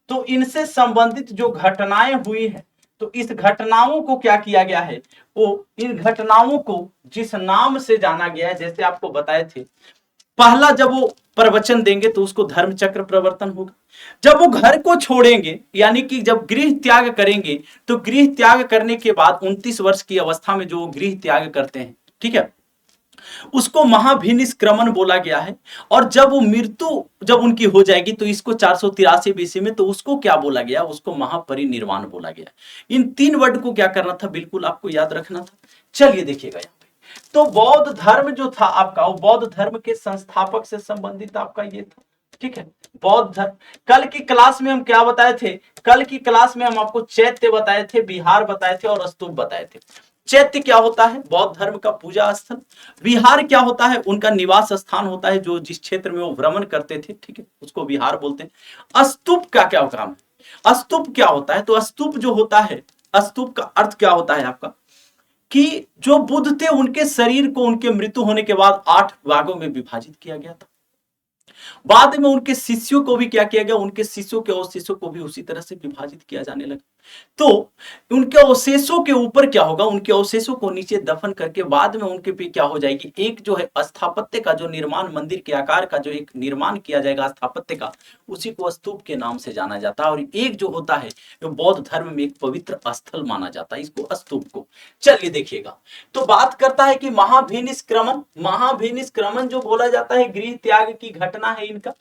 तो इनसे संबंधित जो घटनाएं हुई है, तो इस घटनाओं को क्या किया गया है, वो इन घटनाओं को जिस नाम से जाना गया है, जैसे आपको बताए थे, पहला जब वो प्रवचन देंगे तो उसको धर्म चक्र प्रवर्तन होगा। जब वो घर को छोड़ेंगे, यानी कि जब गृह त्याग करेंगे, तो गृह त्याग करने के बाद 29 वर्ष की अवस्था में जो गृह त्याग करते हैं, ठीक है, उसको महाभिनिष्क्रमण बोला गया है। और जब वो मृत्यु जब उनकी हो जाएगी तो इसको 483 बीसी में, तो उसको क्या बोला गया, उसको महापरिनिर्वाण बोला गया। इन 3 वर्ड को क्या करना था, बिल्कुल आपको याद रखना था। चलिए देखिएगा यहाँ पे, तो बौद्ध धर्म जो था आपका, वो बौद्ध धर्म के संस्थापक से संबंधित आपका ये था। ठीक है, बौद्ध धर्म। कल की क्लास में हम क्या बताए थे, कल की क्लास में हम आपको चैत्य बताए थे, विहार बताए थे और स्तूप बताए थे। चैत्य क्या होता है, बौद्ध धर्म का पूजा स्थल। विहार क्या होता है, उनका निवास स्थान होता है, जो जिस क्षेत्र में वो भ्रमण करते थे, ठीक है, उसको विहार बोलते हैं। स्तूप का क्या काम है, स्तूप क्या होता है, तो स्तूप जो होता है, स्तूप का अर्थ क्या होता है आपका, कि जो बुद्ध थे उनके शरीर को उनके मृत्यु होने के बाद 8 भागों में विभाजित किया गया था। बाद में उनके शिष्यों को भी क्या किया गया, उनके शिष्यों के अवशेषों को भी उसी तरह से विभाजित किया जाने लगा। तो उनके अवशेषों के ऊपर क्या होगा, उनके अवशेषों को नीचे दफन करके बाद में उनके पे क्या हो जाएगी, एक जो है स्थापत्य का जो निर्माण, मंदिर के आकार का जो एक निर्माण किया जाएगा स्थापत्य का, उसी को स्तूप के नाम से जाना जाता है। और एक जो होता है जो बौद्ध धर्म में एक पवित्र स्थल माना जाता है, इसको स्तूप को। चलिए देखिएगा, तो बात करता है कि महाभिनिष्क्रमण, महाभिनिष्क्रमण जो बोला जाता है गृह त्याग की घटना है इनका।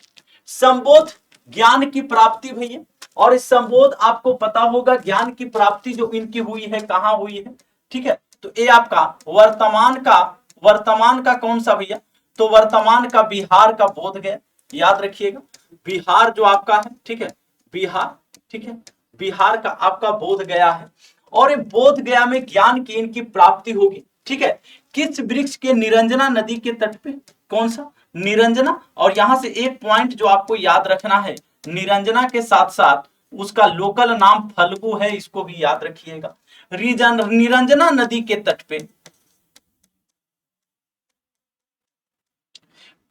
संबोध, ज्ञान की प्राप्ति भैया, और इस संबोध आपको पता होगा ज्ञान की प्राप्ति जो इनकी हुई है कहां हुई है। ठीक है, तो ये आपका वर्तमान का कौन सा भैया, तो वर्तमान का बिहार का बोध गया, याद रखिएगा, बिहार जो आपका है, ठीक है, बिहार, ठीक है, बिहार का आपका बोध गया है। और ये बोध गया में ज्ञान की इनकी प्राप्ति होगी। ठीक है, किस वृक्ष के, निरंजना नदी के तट पे, कौन सा, निरंजना। और यहां से एक पॉइंट जो आपको याद रखना है, निरंजना के साथ साथ उसका लोकल नाम फल्गु है, इसको भी याद रखिएगा। निरंजना नदी के तट पे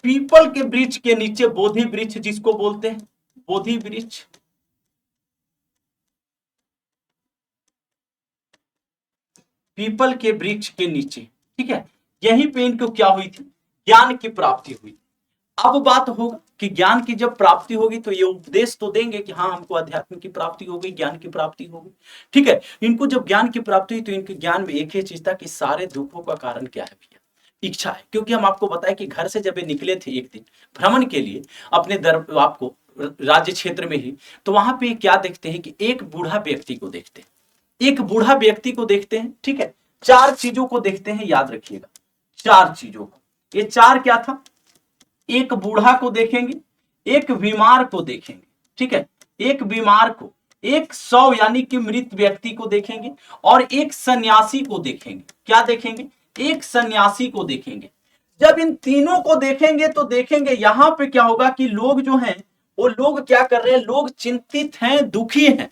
पीपल के वृक्ष के नीचे, बोधि वृक्ष जिसको बोलते हैं, बोधि वृक्ष, पीपल के वृक्ष के नीचे, ठीक है, यहीं पे इनको क्या हुई थी, ज्ञान की प्राप्ति हुई। अब बात होगा कि ज्ञान की जब प्राप्ति होगी तो ये उपदेश तो देंगे कि हाँ हमको अध्यात्म की प्राप्ति हो गई, ज्ञान की प्राप्ति हो गई, ठीक है। इनको जब ज्ञान की प्राप्ति हुई तो इनके ज्ञान में एक ही चीज था कि सारे दुखों का कारण क्या है भैया, इच्छा है। क्योंकि हम आपको बताएं कि घर से जब ये निकले थे एक दिन भ्रमण के लिए अपने आपको राज्य क्षेत्र में ही, तो वहां पे क्या देखते हैं कि एक बूढ़ा व्यक्ति को देखते हैं, एक बूढ़ा व्यक्ति को देखते हैं, ठीक है। चार चीजों को देखते हैं, याद रखिएगा, चार चीजों को। ये चार क्या था, एक बूढ़ा को देखेंगे, एक बीमार को देखेंगे, ठीक है, एक बीमार को, एक शव यानी कि मृत व्यक्ति को देखेंगे, और एक सन्यासी को देखेंगे। क्या देखेंगे, एक सन्यासी को देखेंगे। जब इन तीनों को देखेंगे तो देखेंगे यहां पे क्या होगा कि लोग जो हैं वो लोग क्या कर रहे हैं, लोग चिंतित हैं, दुखी हैं,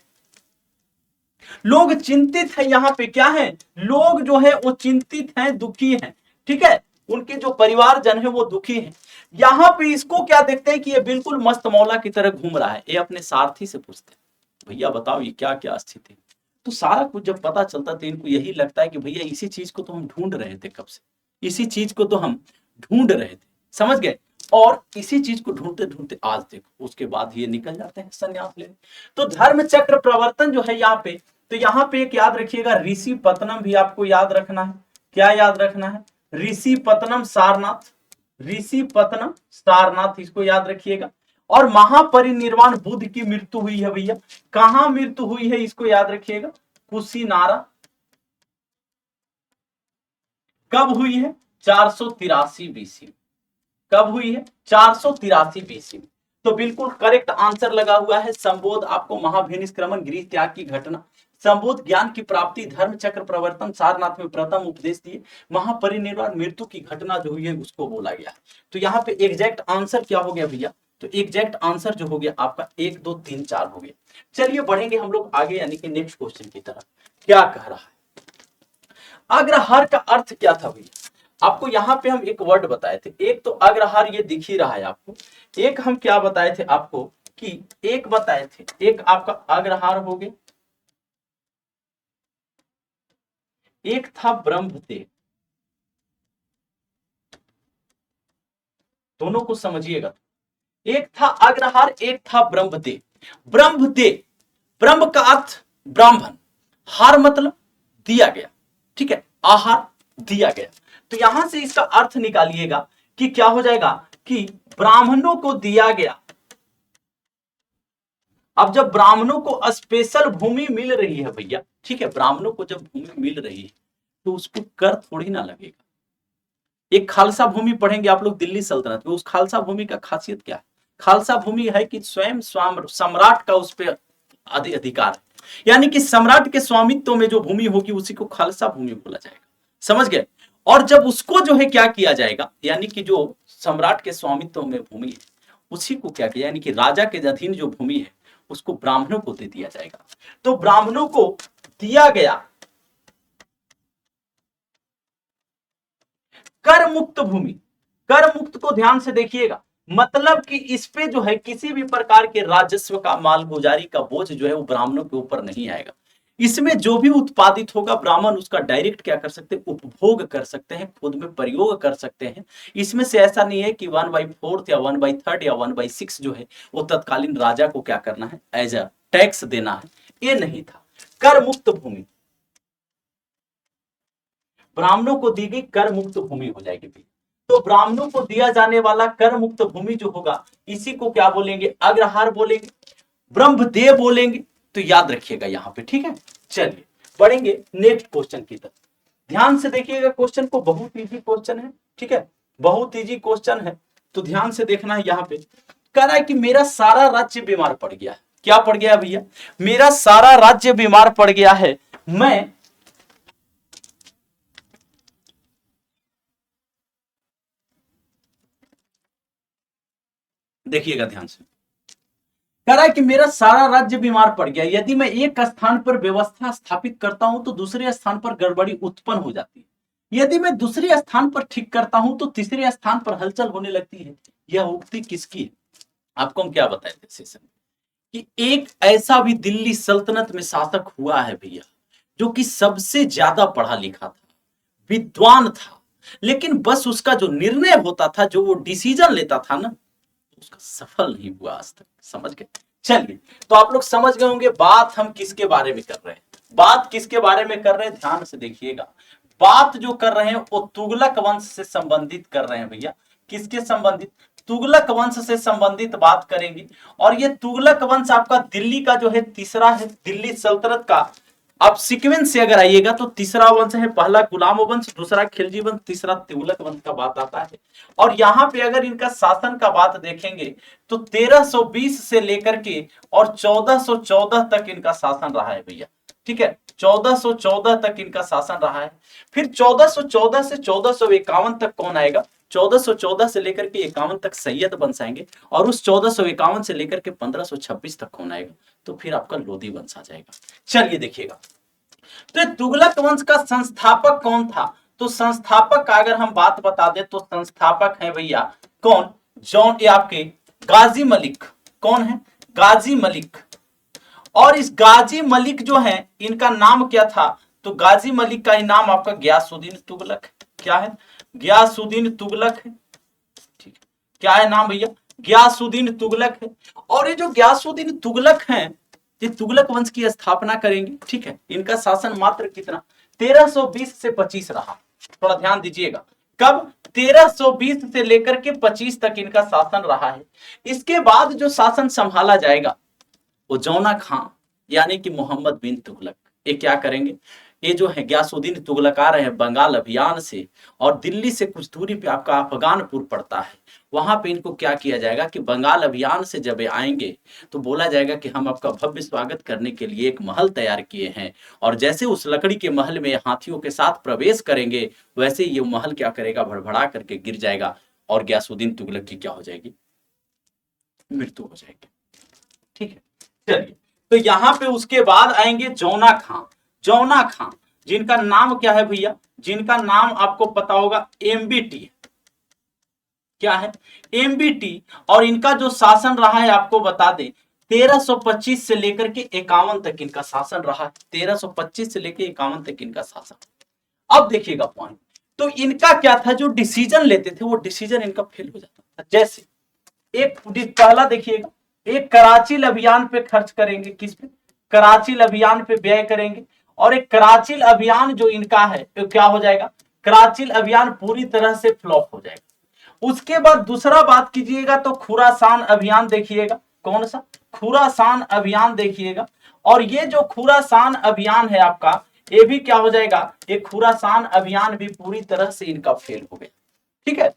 लोग चिंतित है। यहाँ पे क्या है, लोग जो है वो चिंतित हैं, दुखी हैं, ठीक है, उनके जो परिवारजन है वो दुखी हैं। यहाँ पे इसको क्या देखते हैं कि ये बिल्कुल मस्त मौला की तरह घूम रहा है। ये अपने सारथी से पूछते हैं भैया बताओ ये क्या क्या स्थिति। तो सारा कुछ जब पता चलता तो इनको यही लगता है कि भैया इसी चीज को तो हम ढूंढ रहे थे कब से, इसी चीज को तो हम ढूंढ रहे थे, समझ गए। और इसी चीज को ढूंढते ढूंढते आज देखो, उसके बाद ये निकल जाते हैं संन्यास लेने। तो धर्म चक्र प्रवर्तन जो है यहाँ पे, तो यहाँ पे एक याद रखिएगा, ऋषि पतनम भी आपको याद रखना है। क्या याद रखना है, ऋषि पतनम सारनाथ, ऋषि पतनम सारनाथ, इसको याद रखिएगा। और महापरिनिर्वाण बुद्ध की मृत्यु हुई है भैया, कहां मृत्यु हुई है इसको याद रखिएगा, कुशीनारा। कब हुई है, 483 बीसी। कब हुई है, 483 बीसी में। तो बिल्कुल करेक्ट आंसर लगा हुआ है। संबोध आपको महाभिनिष्क्रमण गृह त्याग की घटना, संबोध ज्ञान की प्राप्ति, धर्म चक्र प्रवर्तन, सारनाथ में प्रथम उपदेश दिए, महापरिनिर्वाण मृत्यु की घटना जो हुई है उसको बोला गया। तो यहाँ पे एग्जैक्ट आंसर क्या हो गया भैया, तो एग्जैक्ट आंसर जो हो गया आपका 1 2 3 4 हो गया। चलिए बढ़ेंगे हम लोग आगे, यानी कि नेक्स्ट क्वेश्चन की तरफ। क्या कह रहा है, अग्रहार का अर्थ क्या था भैया। आपको यहाँ पे हम एक वर्ड बताए थे, एक तो अग्रहार ये दिख ही रहा है आपको, एक हम क्या बताए थे आपको कि एक बताए थे, एक आपका अग्रहार हो गया, एक था ब्रह्मदेव। दोनों को समझिएगा, एक था अग्रहार, एक था ब्रह्मदेव। ब्रह्मदेव, ब्रह्म का अर्थ ब्राह्मण, हार मतलब दिया गया, ठीक है, आहार दिया गया। तो यहां से इसका अर्थ निकालिएगा कि क्या हो जाएगा कि ब्राह्मणों को दिया गया। अब जब ब्राह्मणों को स्पेशल भूमि मिल रही है भैया, ठीक है, ब्राह्मणों को जब भूमि मिल रही है तो उसको कर थोड़ी ना लगेगा। एक खालसा भूमि पढ़ेंगे आप लोग दिल्ली सल्तनत में, उस खालसा भूमि का खासियत क्या है, खालसा भूमि है कि स्वयं सम्राट का उस पर अधिकार है, यानी कि सम्राट के स्वामित्व में जो भूमि होगी उसी को खालसा भूमि बोला जाएगा, समझ गए। और जब उसको जो है क्या किया जाएगा, यानी कि जो सम्राट के स्वामित्व में भूमि है उसी को क्या किया, यानी कि राजा के अधीन जो भूमि है उसको ब्राह्मणों को दे दिया जाएगा। तो ब्राह्मणों को दिया गया कर मुक्त भूमि। कर मुक्त को ध्यान से देखिएगा, मतलब कि इस पे जो है किसी भी प्रकार के राजस्व का, मालगुजारी का बोझ जो है वो ब्राह्मणों के ऊपर नहीं आएगा। इसमें जो भी उत्पादित होगा ब्राह्मण उसका डायरेक्ट क्या कर सकते हैं, उपभोग कर सकते हैं, खुद में प्रयोग कर सकते हैं। इसमें से ऐसा नहीं है कि 1/4 या 1/3 या 1/6 जो है वो तत्कालीन राजा को क्या करना है, एज अ टैक्स देना है, ये नहीं था। कर मुक्त भूमि ब्राह्मणों को दी गई, कर मुक्त भूमि हो जाएगी। तो ब्राह्मणों को दिया जाने वाला कर मुक्त भूमि जो होगा इसी को क्या बोलेंगे, अग्रहार बोलेंगे, ब्रह्मदेव बोलेंगे। तो याद रखिएगा यहाँ पे, ठीक है। चलिए बढ़ेंगे नेक्स्ट क्वेश्चन की तरफ, ध्यान से देखिएगा क्वेश्चन को, बहुत इजी क्वेश्चन है, ठीक है, बहुत इजी क्वेश्चन है। तो ध्यान से देखना है, यहाँ पे कह रहा है कि मेरा सारा राज्य बीमार पड़ गया है। क्या पड़ गया भैया, मेरा सारा राज्य बीमार पड़ गया है, मैं देखिएगा ध्यान से, कह रहा है कि मेरा सारा राज्य बीमार पड़ गया, यदि मैं एक स्थान पर व्यवस्था स्थापित करता हूं तो दूसरे स्थान पर गड़बड़ी उत्पन्न हो जाती है, यदि मैं दूसरे स्थान पर ठीक करता हूं तो तीसरे स्थान पर हलचल होने लगती है। यह उक्ति किसकी है, आपको हम क्या बताए थे सेशन कि एक ऐसा भी दिल्ली सल्तनत में शासक हुआ है भैया जो कि सबसे ज्यादा पढ़ा लिखा था, विद्वान था, लेकिन बस उसका जो निर्णय होता था, जो वो डिसीजन लेता था ना, उसका सफल नहीं हुआ आज तक। समझ गए? चलिए, तो आप लोग समझ गए होंगे बात हम किसके बारे में कर रहे हैं। बात किसके बारे में कर रहे हैं, ध्यान से देखिएगा। बात जो कर रहे हैं वो तुगलक वंश से संबंधित कर रहे हैं भैया। किसके संबंधित? तुगलक वंश से संबंधित बात करेंगे। और ये तुगलक वंश आपका दिल्ली का जो है तीसरा है, दिल्ली सल्तनत का। अब सीक्वेंस से अगर आइएगा तो तीसरा वंश है, पहला गुलाम वंश, दूसरा खिलजी वंश, तीसरा तुगलक वंश का बात आता है। और यहाँ पे अगर इनका शासन का बात देखेंगे तो 1320 से लेकर के और 1414 तक इनका शासन रहा है भैया। ठीक है, 1414 तक इनका शासन रहा है। फिर 1414 से 1451 तक कौन आएगा? 1414 से लेकर के 51 तक सैयद वंश आएंगे। और उस 1451 से लेकर के 1526 तक कौन आएगा? तो फिर आपका लोधी वंश आ जाएगा। चलिए देखिएगा, तो तुगलक वंश का संस्थापक कौन था? तो संस्थापक का अगर हम बात बता दें तो संस्थापक है भैया कौन? जॉन, ये आपके गाजी मलिक। कौन है? गाजी मलिक। और इस गाजी मलिक जो है, इनका नाम क्या था? तो गाजी मलिक का ही नाम आपका गयासुद्दीन तुगलक है। क्या है? गयासुद्दीन तुगलक है। ठीक है, क्या है नाम भैया? गयासुद्दीन तुगलक है। और ये जो गयासुद्दीन तुगलक हैं, ये तुगलक वंश की स्थापना करेंगे। ठीक है, इनका शासन मात्र कितना? 1320 से 25 रहा। थोड़ा ध्यान दीजिएगा, कब? 1320 से लेकर के 25 तक इनका शासन रहा है। इसके बाद जो शासन संभाला जाएगा वो जौना खां यानी कि मोहम्मद बिन तुगलक, ये क्या करेंगे? ये जो है गयासुद्दीन तुगलक आ रहे हैं बंगाल अभियान से, और दिल्ली से कुछ दूरी पे आपका अफगानपुर पड़ता है। वहां पे इनको क्या किया जाएगा कि बंगाल अभियान से जब ये आएंगे तो बोला जाएगा कि हम आपका भव्य स्वागत करने के लिए एक महल तैयार किए हैं। और जैसे उस लकड़ी के महल में हाथियों के साथ प्रवेश करेंगे, वैसे ये महल क्या करेगा? भड़भड़ा करके गिर जाएगा और गयासुद्दीन तुगलक की क्या हो जाएगी? मृत्यु हो जाएगी। ठीक है, चलिए, तो यहां पे उसके बाद आएंगे जौना खां। जौना खां, जिनका नाम क्या है भैया? जिनका नाम आपको पता होगा एमबीटी। क्या है? एमबीटी। और इनका जो शासन रहा है आपको बता दें 1325 से लेकर के 51 तक इनका शासन रहा है। 1325 से लेकर 51 तक इनका शासन। अब देखिएगा पॉइंट, तो इनका क्या था? जो डिसीजन लेते थे वो डिसीजन इनका फेल हो जाता था। जैसे एक पहला देखिएगा, एक कराची अभियान पे खर्च करेंगे। किस पे? कराची अभियान पे व्यय करेंगे। और एक कराची अभियान जो इनका है तो क्या हो जाएगा? कराची अभियान पूरी तरह से फ्लॉप हो जाएगा। उसके बाद दूसरा बात कीजिएगा तो खुरासान अभियान देखिएगा। कौन सा? खुरासान अभियान देखिएगा। और ये जो खुरासान अभियान है आपका, ये भी क्या हो जाएगा? ये खुरासान अभियान भी पूरी तरह से इनका फेल हो गया। ठीक है,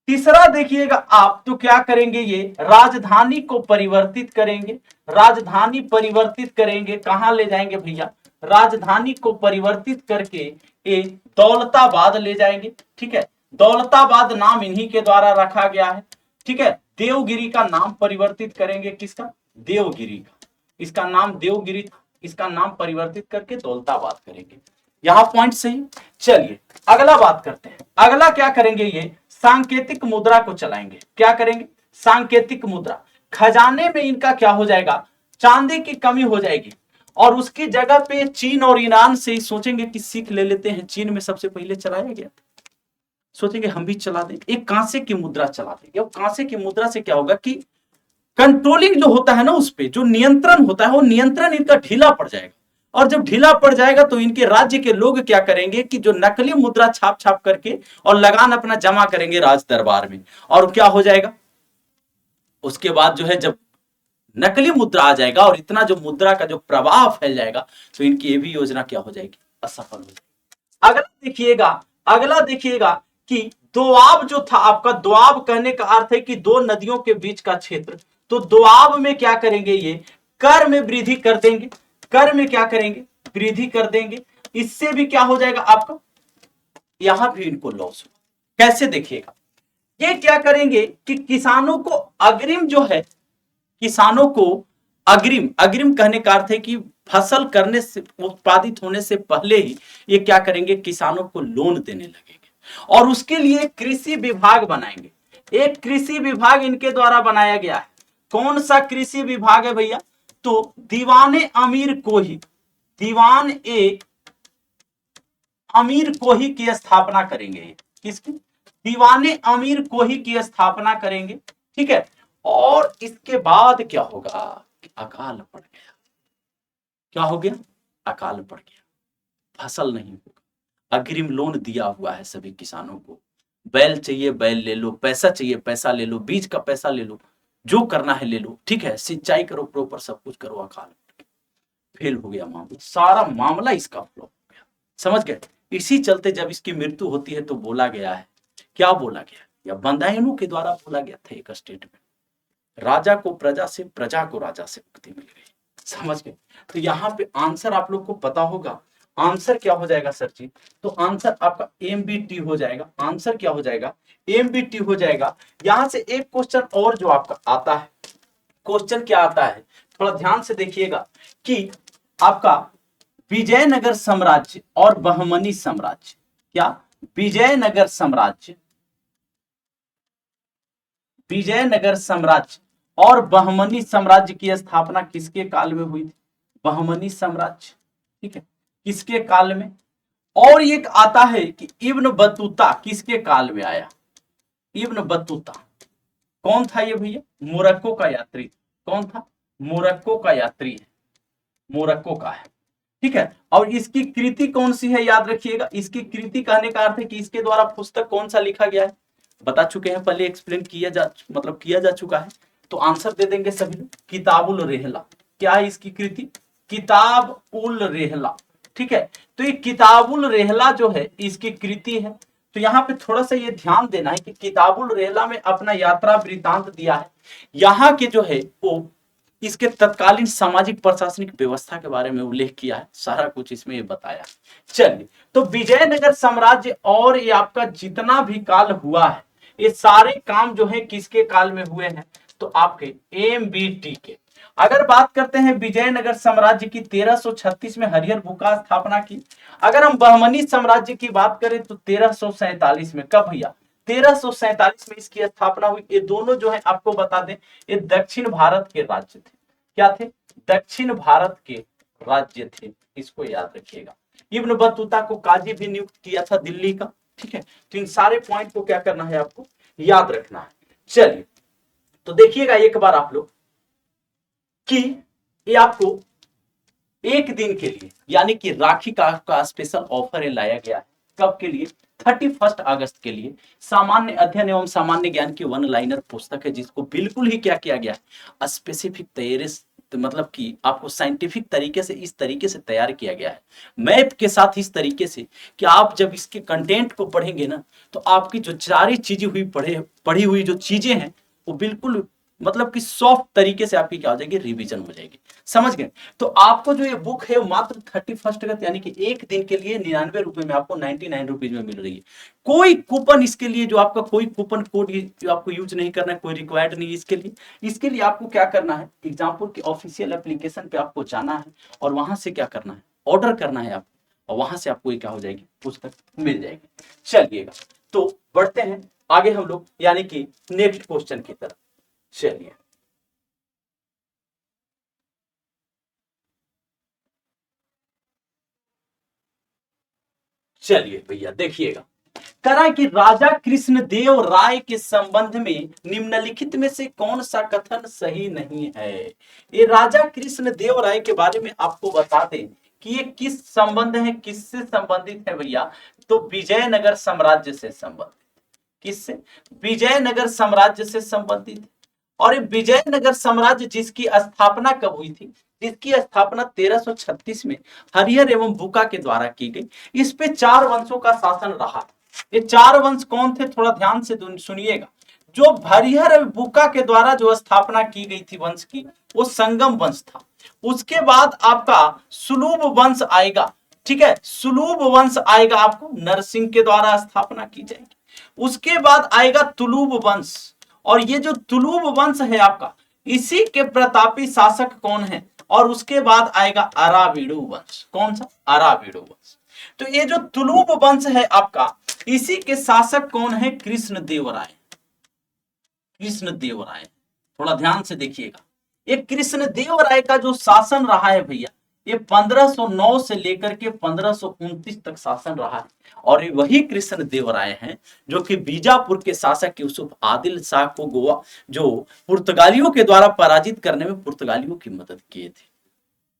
तीसरा देखिएगा आप तो क्या करेंगे? ये राजधानी को परिवर्तित करेंगे। राजधानी परिवर्तित करेंगे, कहां ले जाएंगे भैया? राजधानी को परिवर्तित करके ये दौलताबाद ले जाएंगे। ठीक है, दौलताबाद नाम इन्हीं के द्वारा रखा गया है। ठीक है, देवगिरी का नाम परिवर्तित करेंगे। किसका? देवगिरी का। इसका नाम देवगिरी था, इसका नाम परिवर्तित करके दौलताबाद करेंगे। यहां पॉइंट सही। चलिए अगला बात करते हैं। अगला क्या करेंगे? ये सांकेतिक मुद्रा को चलाएंगे। क्या करेंगे? सांकेतिक मुद्रा। खजाने में इनका क्या हो जाएगा? चांदी की कमी हो जाएगी। और उसकी जगह पे चीन और ईरान से ही सोचेंगे कि सीख ले लेते हैं, चीन में सबसे पहले चलाया गया, सोचेंगे हम भी चला दें, एक कांसे की मुद्रा चला देंगे। और कांसे की मुद्रा से क्या होगा कि कंट्रोलिंग जो होता है ना, उस पे जो नियंत्रण होता है वो नियंत्रण इनका ढीला पड़ जाएगा। और जब ढीला पड़ जाएगा तो इनके राज्य के लोग क्या करेंगे कि जो नकली मुद्रा छाप छाप करके और लगान अपना जमा करेंगे राज दरबार में। और क्या हो जाएगा? उसके बाद जो है जब नकली मुद्रा आ जाएगा और इतना जो मुद्रा का जो प्रवाह फैल जाएगा तो इनकी ये भी योजना क्या हो जाएगी? असफल हो जाएगी। अगला देखिएगा कि दोआब जो था आपका, दोआब कहने का अर्थ है कि दो नदियों के बीच का क्षेत्र। तो दोआब में क्या करेंगे? ये कर में वृद्धि कर देंगे। कर में क्या करेंगे? वृद्धि कर देंगे। इससे भी क्या हो जाएगा आपका? यहां भी इनको लॉस हो। कैसे? देखिएगा, ये क्या करेंगे कि किसानों को अग्रिम जो है, किसानों को अग्रिम, अग्रिम कहने का अर्थ है कि फसल करने से, उत्पादित होने से पहले ही ये क्या करेंगे? किसानों को लोन देने लगेंगे। और उसके लिए कृषि विभाग बनाएंगे। एक कृषि विभाग इनके द्वारा बनाया गया है। कौन सा कृषि विभाग है भैया? तो दीवाने अमीर को ही, दीवान ए अमीर कोही की स्थापना करेंगे। किसकी? दीवाने अमीर कोही की स्थापना करेंगे। ठीक है, और इसके बाद क्या होगा कि अकाल पड़ गया। क्या हो गया? अकाल पड़ गया, फसल नहीं होगा। अग्रिम लोन दिया हुआ है सभी किसानों को, बैल चाहिए बैल ले लो, पैसा चाहिए पैसा ले लो, बीज का पैसा ले लो, जो करना है ले लो। ठीक है, सिंचाई करो प्रॉपर, सब कुछ करो। अकाल फेल हो गया मामला, सारा मामला इसका फ्लॉप हो गया। समझ गए? इसी चलते जब इसकी मृत्यु होती है तो बोला गया है, क्या बोला गया, या बंदायनों के द्वारा बोला गया था एक स्टेटमेंट, राजा को प्रजा से, प्रजा को राजा से मुक्ति मिल गई। समझ गए? तो यहाँ पे आंसर आप लोग को पता होगा, आंसर क्या हो जाएगा सर जी? तो आंसर आपका एमबीटी हो जाएगा। आंसर क्या हो जाएगा? एमबीटी हो जाएगा। यहां से एक क्वेश्चन और जो आपका आता है, क्वेश्चन क्या आता है, थोड़ा ध्यान से देखिएगा कि आपका विजयनगर साम्राज्य और बहमनी साम्राज्य, क्या विजयनगर साम्राज्य, विजयनगर साम्राज्य और बहमनी साम्राज्य की स्थापना किसके काल में हुई थी? बहमनी साम्राज्य। ठीक है, किसके काल में? और एक आता है कि इब्न बतूता किसके काल में आया? इब्न बतूता कौन था ये भैया? मोरक्को का यात्री। कौन था? मोरक्को का यात्री है, मोरक्को का है। ठीक है, और इसकी कृति कौन सी है याद रखिएगा। इसकी कृति कहने का अर्थ है कि इसके द्वारा पुस्तक कौन सा लिखा गया है, बता चुके हैं, पहले एक्सप्लेन किया जा चुका है। तो आंसर दे देंगे सभी लोग, किताबुल रेहला। क्या है इसकी कृति? किताब उल रेहला। ठीक है, तो ये किताबुल रेहला जो है इसकी कृति है। तो यहाँ पे थोड़ा सा ये ध्यान देना है कि किताबुल रेहला में अपना यात्रा वृतांत दिया है। यहाँ के जो है वो इसके तत्कालीन सामाजिक प्रशासनिक व्यवस्था के बारे में उल्लेख किया है, सारा कुछ इसमें ये बताया। चलिए, तो विजयनगर साम्राज्य और ये आपका जितना भी काल हुआ है, ये सारे काम जो है किसके काल में हुए हैं? तो आपके एमबीटी के। अगर बात करते हैं विजयनगर साम्राज्य की, 1336 में हरिहर भूका स्थापना की। अगर हम बहमनी साम्राज्य की बात करें तो 1347 में। कब भैया? 1347 में इसकी स्थापना हुई। ये दोनों जो है आपको बता दें, ये दक्षिण भारत के राज्य थे। क्या थे? दक्षिण भारत के राज्य थे, इसको याद रखिएगा। इब्न बतूता को काजी भी नियुक्त किया था दिल्ली का। ठीक है, तो इन सारे पॉइंट को क्या करना है आपको, याद रखना है। चलिए, तो देखिएगा एक बार आप लोग कि ये आपको एक दिन के लिए, यानी कि राखी का स्पेशल ऑफर लाया गया है। कब के लिए? 31 अगस्त के लिए। सामान्य अध्ययन एवं सामान्य ज्ञान की वन लाइनर पुस्तक है, जिसको बिल्कुल ही क्या किया गया है, स्पेसिफिक तैयारी, मतलब कि आपको साइंटिफिक तरीके से इस तरीके से तैयार किया गया है, मैप के साथ इस तरीके से कि आप जब इसके कंटेंट को पढ़ेंगे ना, तो आपकी जो सारी चीजें हुई पढ़ी हुई जो चीजें हैं वो बिल्कुल मतलब कि सॉफ्ट तरीके से आपकी क्या हो जाएगी, रिवीजन हो जाएगी। समझ गए? तो आपको जो ये बुक है वो मात्र 31 अगस्त यानी कि एक दिन के लिए 99 रुपए में, आपको 99 रुपीज में मिल रही है। कोई कूपन इसके लिए, जो आपका कोई कूपन कोड जो आपको यूज नहीं करना है, कोई रिक्वायर्ड नहीं इसके लिए। इसके लिए आपको क्या करना है, एग्जाम्पल की ऑफिशियल एप्लीकेशन पे आपको जाना है और वहां से क्या करना है, ऑर्डर करना है आपको, और वहां से आपको ये क्या हो जाएगी, पुस्तक मिल जाएगी। चलिएगा, तो बढ़ते हैं आगे हम लोग, यानी कि नेक्स्ट क्वेश्चन की तरफ। चलिए, चलिए भैया देखिएगा, करा कि राजा कृष्णदेव राय के संबंध में निम्नलिखित में से कौन सा कथन सही नहीं है। ये राजा कृष्णदेव राय के बारे में आपको बता दें कि ये किस संबंध है, किससे संबंधित है भैया? तो विजयनगर साम्राज्य से संबंधित। किससे? विजयनगर साम्राज्य से संबंधित। और ये विजयनगर साम्राज्य जिसकी स्थापना कब हुई थी? जिसकी स्थापना 1336 में हरिहर एवं बुका के द्वारा की गई। इस पे 4 वंशों का शासन रहा। ये 4 वंश कौन थे, थोड़ा ध्यान से सुनिएगा। जो हरिहर एवं बुका के द्वारा जो स्थापना की गई थी वंश की, वो संगम वंश था। उसके बाद आपका सुलूब वंश आएगा। ठीक है, सुलूब वंश आएगा, आपको नरसिंह के द्वारा स्थापना की जाएगी। उसके बाद आएगा तुलुब वंश, और ये जो तुलुब वंश है आपका, इसी के प्रतापी शासक कौन है? और उसके बाद आएगा अराविडु वंश। कौन सा? अराविडु वंश। तो ये जो तुलुब वंश है आपका, इसी के शासक कौन है? कृष्णदेवराय। कृष्णदेवराय, थोड़ा ध्यान से देखिएगा। ये कृष्णदेवराय का जो शासन रहा है भैया, ये 1509 से लेकर के 1529 तक शासन रहा है। और ये वही कृष्णदेवराय हैं जो कि बीजापुर के शासक यूसुफ आदिल शाह को गोवा जो पुर्तगालियों के द्वारा पराजित करने में पुर्तगालियों की मदद किए थे,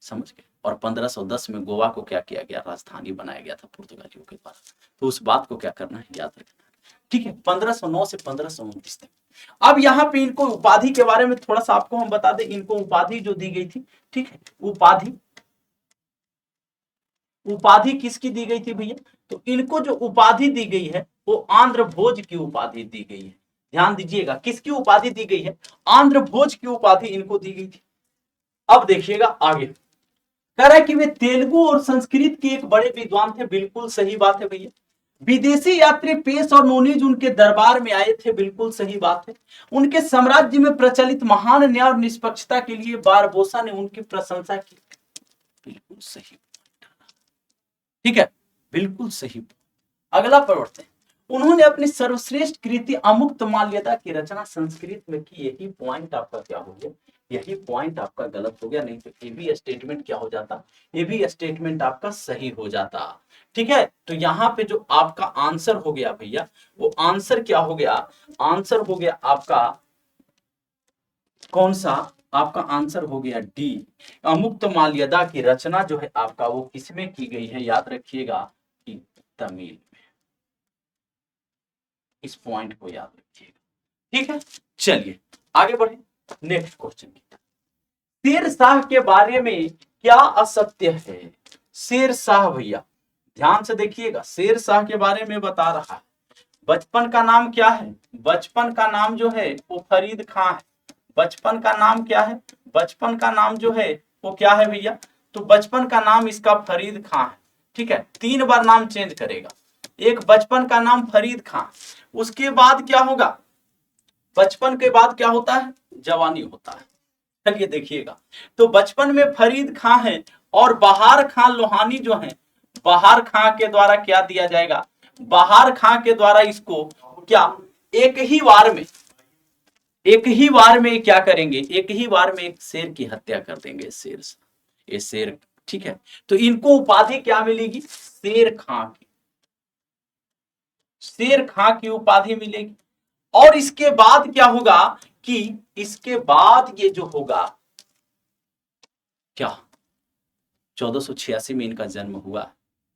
समझ गए। और 1510 में गोवा को क्या किया गया, राजधानी बनाया गया था पुर्तगालियों के द्वारा। तो उस बात को क्या करना है, याद रखना है, ठीक है। 1509 से 1529 तक। अब यहाँ पे इनको उपाधि के बारे में थोड़ा सा आपको हम बता दें, इनको उपाधि जो दी गई थी, ठीक है, उपाधि किसकी दी गई थी भैया, तो इनको जो उपाधि दी गई है वो आंध्र भोज की उपाधि दी गई है। ध्यान दीजिएगा, किसकी उपाधि दी गई है, आंध्र भोज की उपाधि इनको दी गई थी। अब देखिएगा आगे कह रहा है कि वे तेलुगु और संस्कृत के एक बड़े विद्वान थे, बिल्कुल सही बात है भैया। विदेशी यात्री पेश और नोनीज उनके दरबार में आए थे, बिल्कुल सही बात है। उनके साम्राज्य में प्रचलित महान न्याय और निष्पक्षता के लिए बारबोसा ने उनकी प्रशंसा की, बिल्कुल सही, ठीक है, बिल्कुल सही। अगला पढ़ते हैं। उन्होंने अपनी सर्वश्रेष्ठ कृति अमुक्त माल्यदा की रचना संस्कृत में की। यही पॉइंट आपका क्या हो गया, यही पॉइंट आपका गलत हो गया, नहीं तो ये भी स्टेटमेंट क्या हो जाता, ये भी स्टेटमेंट आपका सही हो जाता, ठीक है। तो यहाँ पे जो आपका आंसर हो गया भैया, वो आंसर क्या हो गया, आंसर हो गया आपका कौन सा, आपका आंसर हो गया डी। अमुक्त माल्यदा की रचना जो है आपका वो किसमें की गई है, याद रखिएगा कि तमिल में। इस पॉइंट को याद रखिएगा, ठीक है। चलिए आगे बढ़े नेक्स्ट क्वेश्चन की। शेर शाह के बारे में क्या असत्य है, शेर शाह भैया ध्यान से देखिएगा, शेर शाह के बारे में बता रहा है। बचपन का नाम क्या है, बचपन का नाम जो है वो फरीद खां है। बचपन का नाम क्या है, बचपन का नाम जो है वो क्या है भैया, तो बचपन का नाम इसका फरीद खां है, ठीक है। 3 बार नाम चेंज करेगा, एक बचपन का नाम फरीद खां, उसके बाद क्या होगा, बचपन के बाद क्या होता है, जवानी होता है। चलिए देखिएगा, तो बचपन में फरीद खां है और बहार खां लोहानी जो है, बहार खां के द्वारा क्या दिया जाएगा, बहार खां के द्वारा इसको क्या एक ही वार में क्या करेंगे, एक ही वार में एक शेर की हत्या कर देंगे, शेर, ये शेर, ठीक है। तो इनको उपाधि क्या मिलेगी, शेर खां की, शेर खां की उपाधि मिलेगी। और इसके बाद क्या होगा कि इसके बाद ये जो होगा क्या, 1486 में इनका जन्म हुआ,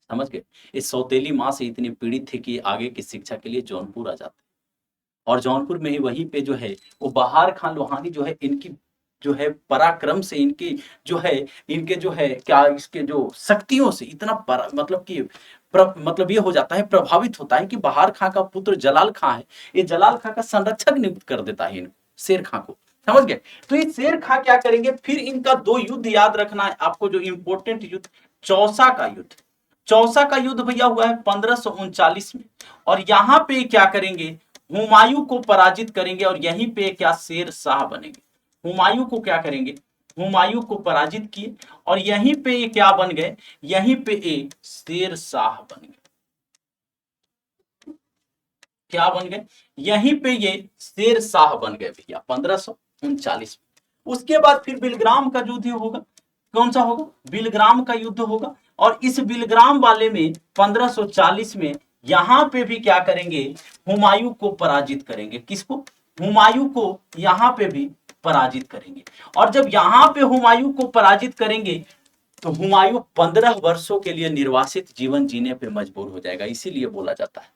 समझ गए। इस सौतेली माँ से इतनी पीड़ित थे कि आगे की शिक्षा के लिए जौनपुर आ जाते, और जौनपुर में ही वहीं पे जो है वो बहार खां लोहानी जो है, इनकी जो है पराक्रम से, इनकी जो है, इनके जो है क्या, इसके जो शक्तियों से इतना मतलब कि मतलब ये हो जाता है, प्रभावित होता है कि बहार खां का पुत्र जलाल खां है, ये जलाल खां का संरक्षक नियुक्त कर देता है इनको, शेर खां को, समझ गए। तो ये शेर खां क्या करेंगे, फिर इनका 2 युद्ध याद रखना है आपको, जो इंपोर्टेंट युद्ध, चौसा का युद्ध, चौसा का युद्ध भैया हुआ है 1539 में। और यहाँ पे क्या करेंगे, हुमायूं को पराजित करेंगे और यहीं पे क्या शेर शाह बनेंगे। हुमायूं को क्या करेंगे, हुमायूं को पराजित किए और यहीं पे ये क्या बन गए, यहीं पे एक शेर शाह बन गए, क्या बन गए, यहीं पे ये शेर शाह बन गए भैया 1539 में। उसके बाद फिर बिलग्राम का युद्ध होगा, कौन सा होगा, बिलग्राम का युद्ध होगा। और इस बिलग्राम वाले में 1540 में यहां पे भी क्या करेंगे, हुमायूं को पराजित करेंगे, किसको, हुमायूं को यहां पे भी पराजित करेंगे। और जब यहां पे हुमायूं को पराजित करेंगे तो हुमायूं 15 वर्षों के लिए निर्वासित जीवन जीने पे मजबूर हो जाएगा। इसीलिए बोला जाता है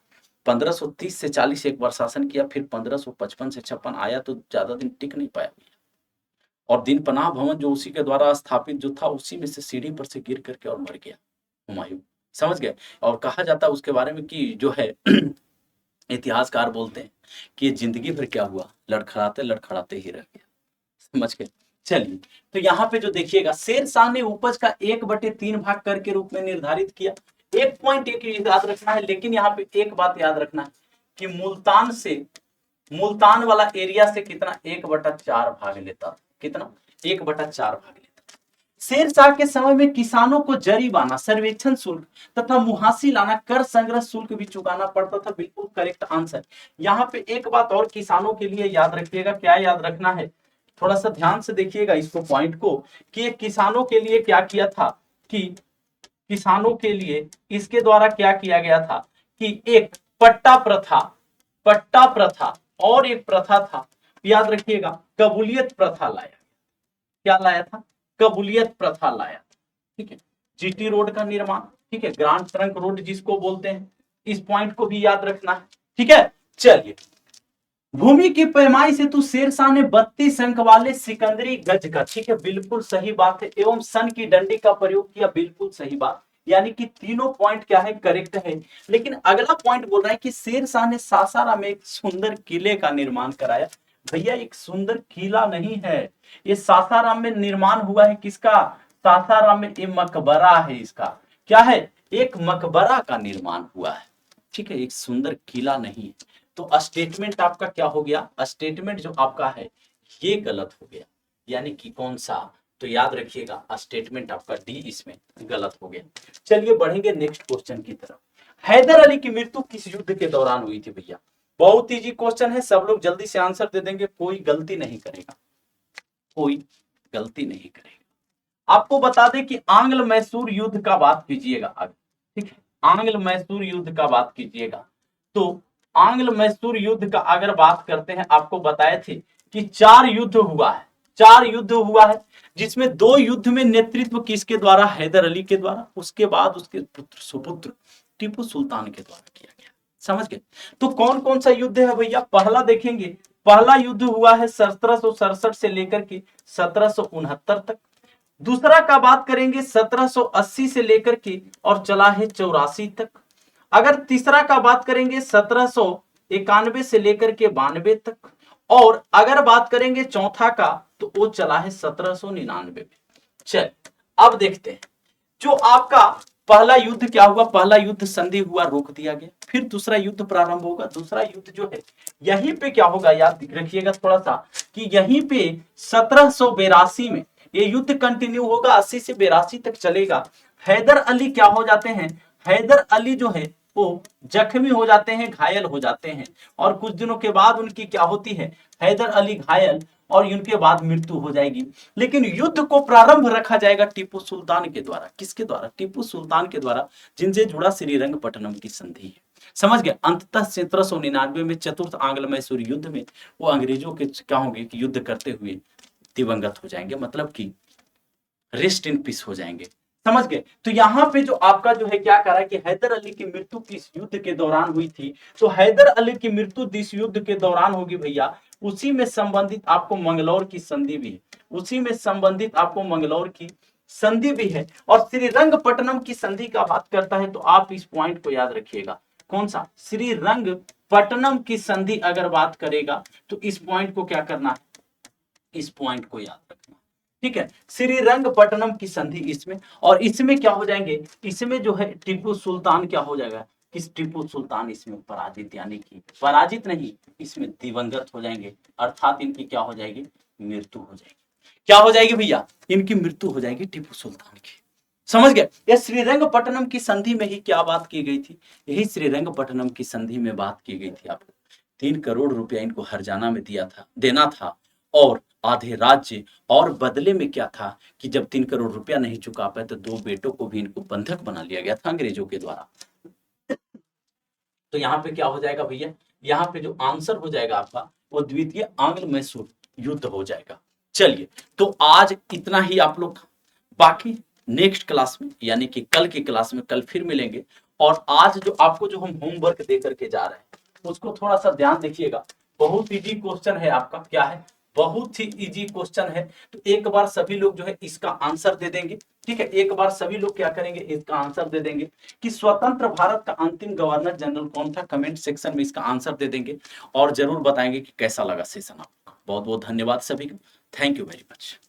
1530 से 40 एक बार शासन किया, फिर 1555 से 56 आया तो ज्यादा दिन टिक नहीं पाया। और दिन पनाह भवन जो उसी के द्वारा स्थापित जो था, उसी में से सीढ़ी पर से गिर करके और मर गया हुमायूं, समझ गए। और कहा जाता है उसके बारे में कि जो है इतिहासकार बोलते हैं कि ये जिंदगी भर क्या हुआ, लड़खड़ाते लड़खड़ाते ही रह गया, समझ गए। चलिए, तो यहाँ पे जो देखिएगा, शेर शाह ने उपज का 1/3 भाग कर के रूप में निर्धारित किया। 1.1 याद रखना है, लेकिन यहाँ पे एक बात याद रखना है कि मुल्तान वाला एरिया से कितना 1/4 भाग लेता था, कितना 1/4 भाग लेता था। शेर शाह के समय में किसानों को जरीमाना, सर्वेक्षण शुल्क तथा मुहासी लाना, कर संग्रह शुल्क भी चुकाना पड़ता था, बिल्कुल करेक्ट आंसर। यहाँ पे एक बात और किसानों के लिए याद रखिएगा, क्या याद रखना है, थोड़ा सा ध्यान से देखिएगा इसको पॉइंट को, कि किसानों के लिए क्या किया था, कि किसानों के लिए इसके द्वारा क्या किया गया था कि एक पट्टा प्रथा और एक प्रथा था, याद रखिएगा, कबूलियत प्रथा लाया। क्या लाया था? कबूलियत प्रथा लाया। ठीक है, जीटी रोड का निर्माण, ठीक है, ग्रांड ट्रंक रोड जिसको बोलते हैं, इस पॉइंट को भी याद रखना है। ठीक है, चलिए, भूमि की पैमाई से तू शेरशाह ने 32 अंक वाले सिकंदरी गज का, ठीक है, बिल्कुल सही बात है, एवं सन की डंडी का प्रयोग किया, बिल्कुल सही बात, यानी कि तीनों पॉइंट क्या है, करेक्ट है। लेकिन अगला पॉइंट बोल रहा है कि शेरशाह ने सासाराम में एक सुंदर किले का निर्माण कराया। भैया एक सुंदर किला नहीं है, ये सासाराम में निर्माण हुआ है किसका? सासाराम में ये मकबरा है इसका। क्या है? एक मकबरा का निर्माण हुआ है। ठीक है, एक सुंदर किला नहीं। तो स्टेटमेंट आपका क्या हो गया? स्टेटमेंट जो आपका है ये गलत हो गया, यानी कि कौन सा? तो याद रखिएगा स्टेटमेंट आपका डी इसमें गलत हो गया। चलिए बढ़ेंगे नेक्स्ट क्वेश्चन की तरफ। हैदर अली की मृत्यु किस युद्ध के दौरान हुई थी? भैया बहुत इजी क्वेश्चन है, सब लोग जल्दी से आंसर दे देंगे, कोई गलती नहीं करेगा, कोई गलती नहीं करेगा। आपको बता दें कि आंग्ल मैसूर युद्ध का बात कीजिएगा आगे, ठीक है, आंग्ल मैसूर युद्ध का बात कीजिएगा तो आंग्ल मैसूर युद्ध का अगर बात करते हैं, आपको बताए थे कि 4 युद्ध हुआ है, 4 युद्ध हुआ है, जिसमें 2 युद्ध में नेतृत्व किसके द्वारा? हैदर अली के द्वारा, उसके बाद उसके पुत्र सुपुत्र टीपू सुल्तान के द्वारा किया गया। समझ गए? तो कौन कौन सा युद्ध है भैया? पहला देखेंगे, पहला युद्ध हुआ है 1767 से लेकर के 1769 तक। दूसरा का बात करेंगे 1780 से लेकर के और चला है 84 तक। अगर तीसरा का बात करेंगे 1791 से लेकर के 92 तक। और अगर बात करेंगे चौथा का तो वो चला है 1799 में। चल अब देखते हैं, जो आपका पहला युद्ध क्या हुआ? पहला युद्ध संधि हुआ, रोक दिया गया। फिर दूसरा युद्ध प्रारंभ होगा। दूसरा युद्ध जो है यहीं पे क्या होगा, याद रखिएगा थोड़ा सा, कि यहीं पे 1782 में ये युद्ध कंटिन्यू होगा, 80 से 82 तक चलेगा। हैदर अली क्या हो जाते हैं? हैदर अली जो है वो जख्मी हो जाते हैं, घायल हो जाते हैं, और कुछ दिनों के बाद उनकी क्या होती है? हैदर अली घायल, और उनके बाद मृत्यु हो जाएगी। लेकिन युद्ध को प्रारंभ रखा जाएगा टीपू सुल्तान के द्वारा। किसके द्वारा? टीपू सुल्तान के द्वारा, जिनसे जुड़ा श्रीरंगपट्टनम की संधि है। समझ गए? अंततः 1799 में चतुर्थ आंग्ल मैसूर युद्ध में वो अंग्रेजों के क्या होंगे कि युद्ध करते हुए दिवंगत हो जाएंगे, मतलब कि रेस्ट इन पीस हो जाएंगे। समझ गए? तो यहाँ पे जो आपका जो है क्या करा कि हैदर अली की मृत्यु किस युद्ध के दौरान हुई थी? तो हैदर अली की मृत्यु जिस युद्ध के दौरान होगी भैया, उसी में संबंधित आपको मंगलौर की संधि भी है, उसी में संबंधित आपको मंगलौर की संधि भी है। और श्रीरंगपट्टनम की संधि का बात करता है तो आप इस पॉइंट को याद रखिएगा, कौन सा? श्रीरंगपट्टनम की संधि अगर बात करेगा तो इस पॉइंट को क्या करना है? इस पॉइंट को याद रखना, ठीक है, श्रीरंगपट्टनम की संधि इसमें। और इसमें क्या हो जाएंगे? इसमें जो है टीपू सुल्तान क्या हो जाएगा? किस टीपू सुल्तान इसमें पराजित, यानी कि पराजित नहीं, इसमें दिवंगत हो जाएंगे, अर्थात इनकी क्या हो जाएगी? मृत्यु हो जाएगी। क्या हो जाएगी भैया? इनकी मृत्यु हो जाएगी टीपू सुल्तान की। समझ गए? यह श्रीरंगपट्टनम की संधि में ही क्या बात की गई थी? यही श्रीरंगपट्टनम की संधि में बात की गई थी। आपको 3 करोड़ रुपया इनको हरजाना में देना था, और आधे राज्य, और बदले में क्या था कि जब 3 करोड़ रुपया नहीं चुका पाए तो 2 बेटों को भी इनको बंधक बना लिया गया था अंग्रेजों के द्वारा। तो यहाँ पे क्या हो जाएगा भैया? यहाँ पे जो आंसर हो जाएगा आपका वो द्वितीय आंग्ल मैसूर युद्ध हो जाएगा। चलिए, तो आज इतना ही आप लोग, बाकी नेक्स्ट क्लास में यानी कि कल की क्लास में कल फिर मिलेंगे। और आज जो आपको जो हम होमवर्क दे करके जा रहे हैं उसको थोड़ा सा ध्यान देखिएगा। बहुत इजी क्वेश्चन है आपका, क्या है? बहुत ही इजी क्वेश्चन है। तो एक बार सभी लोग जो है इसका आंसर दे देंगे, ठीक है, एक बार सभी लोग क्या करेंगे? इसका आंसर दे देंगे कि स्वतंत्र भारत का अंतिम गवर्नर जनरल कौन था। कमेंट सेक्शन में इसका आंसर दे देंगे और जरूर बताएंगे कि कैसा लगा सेशन आपको। बहुत बहुत धन्यवाद सभी को। Thank you very much.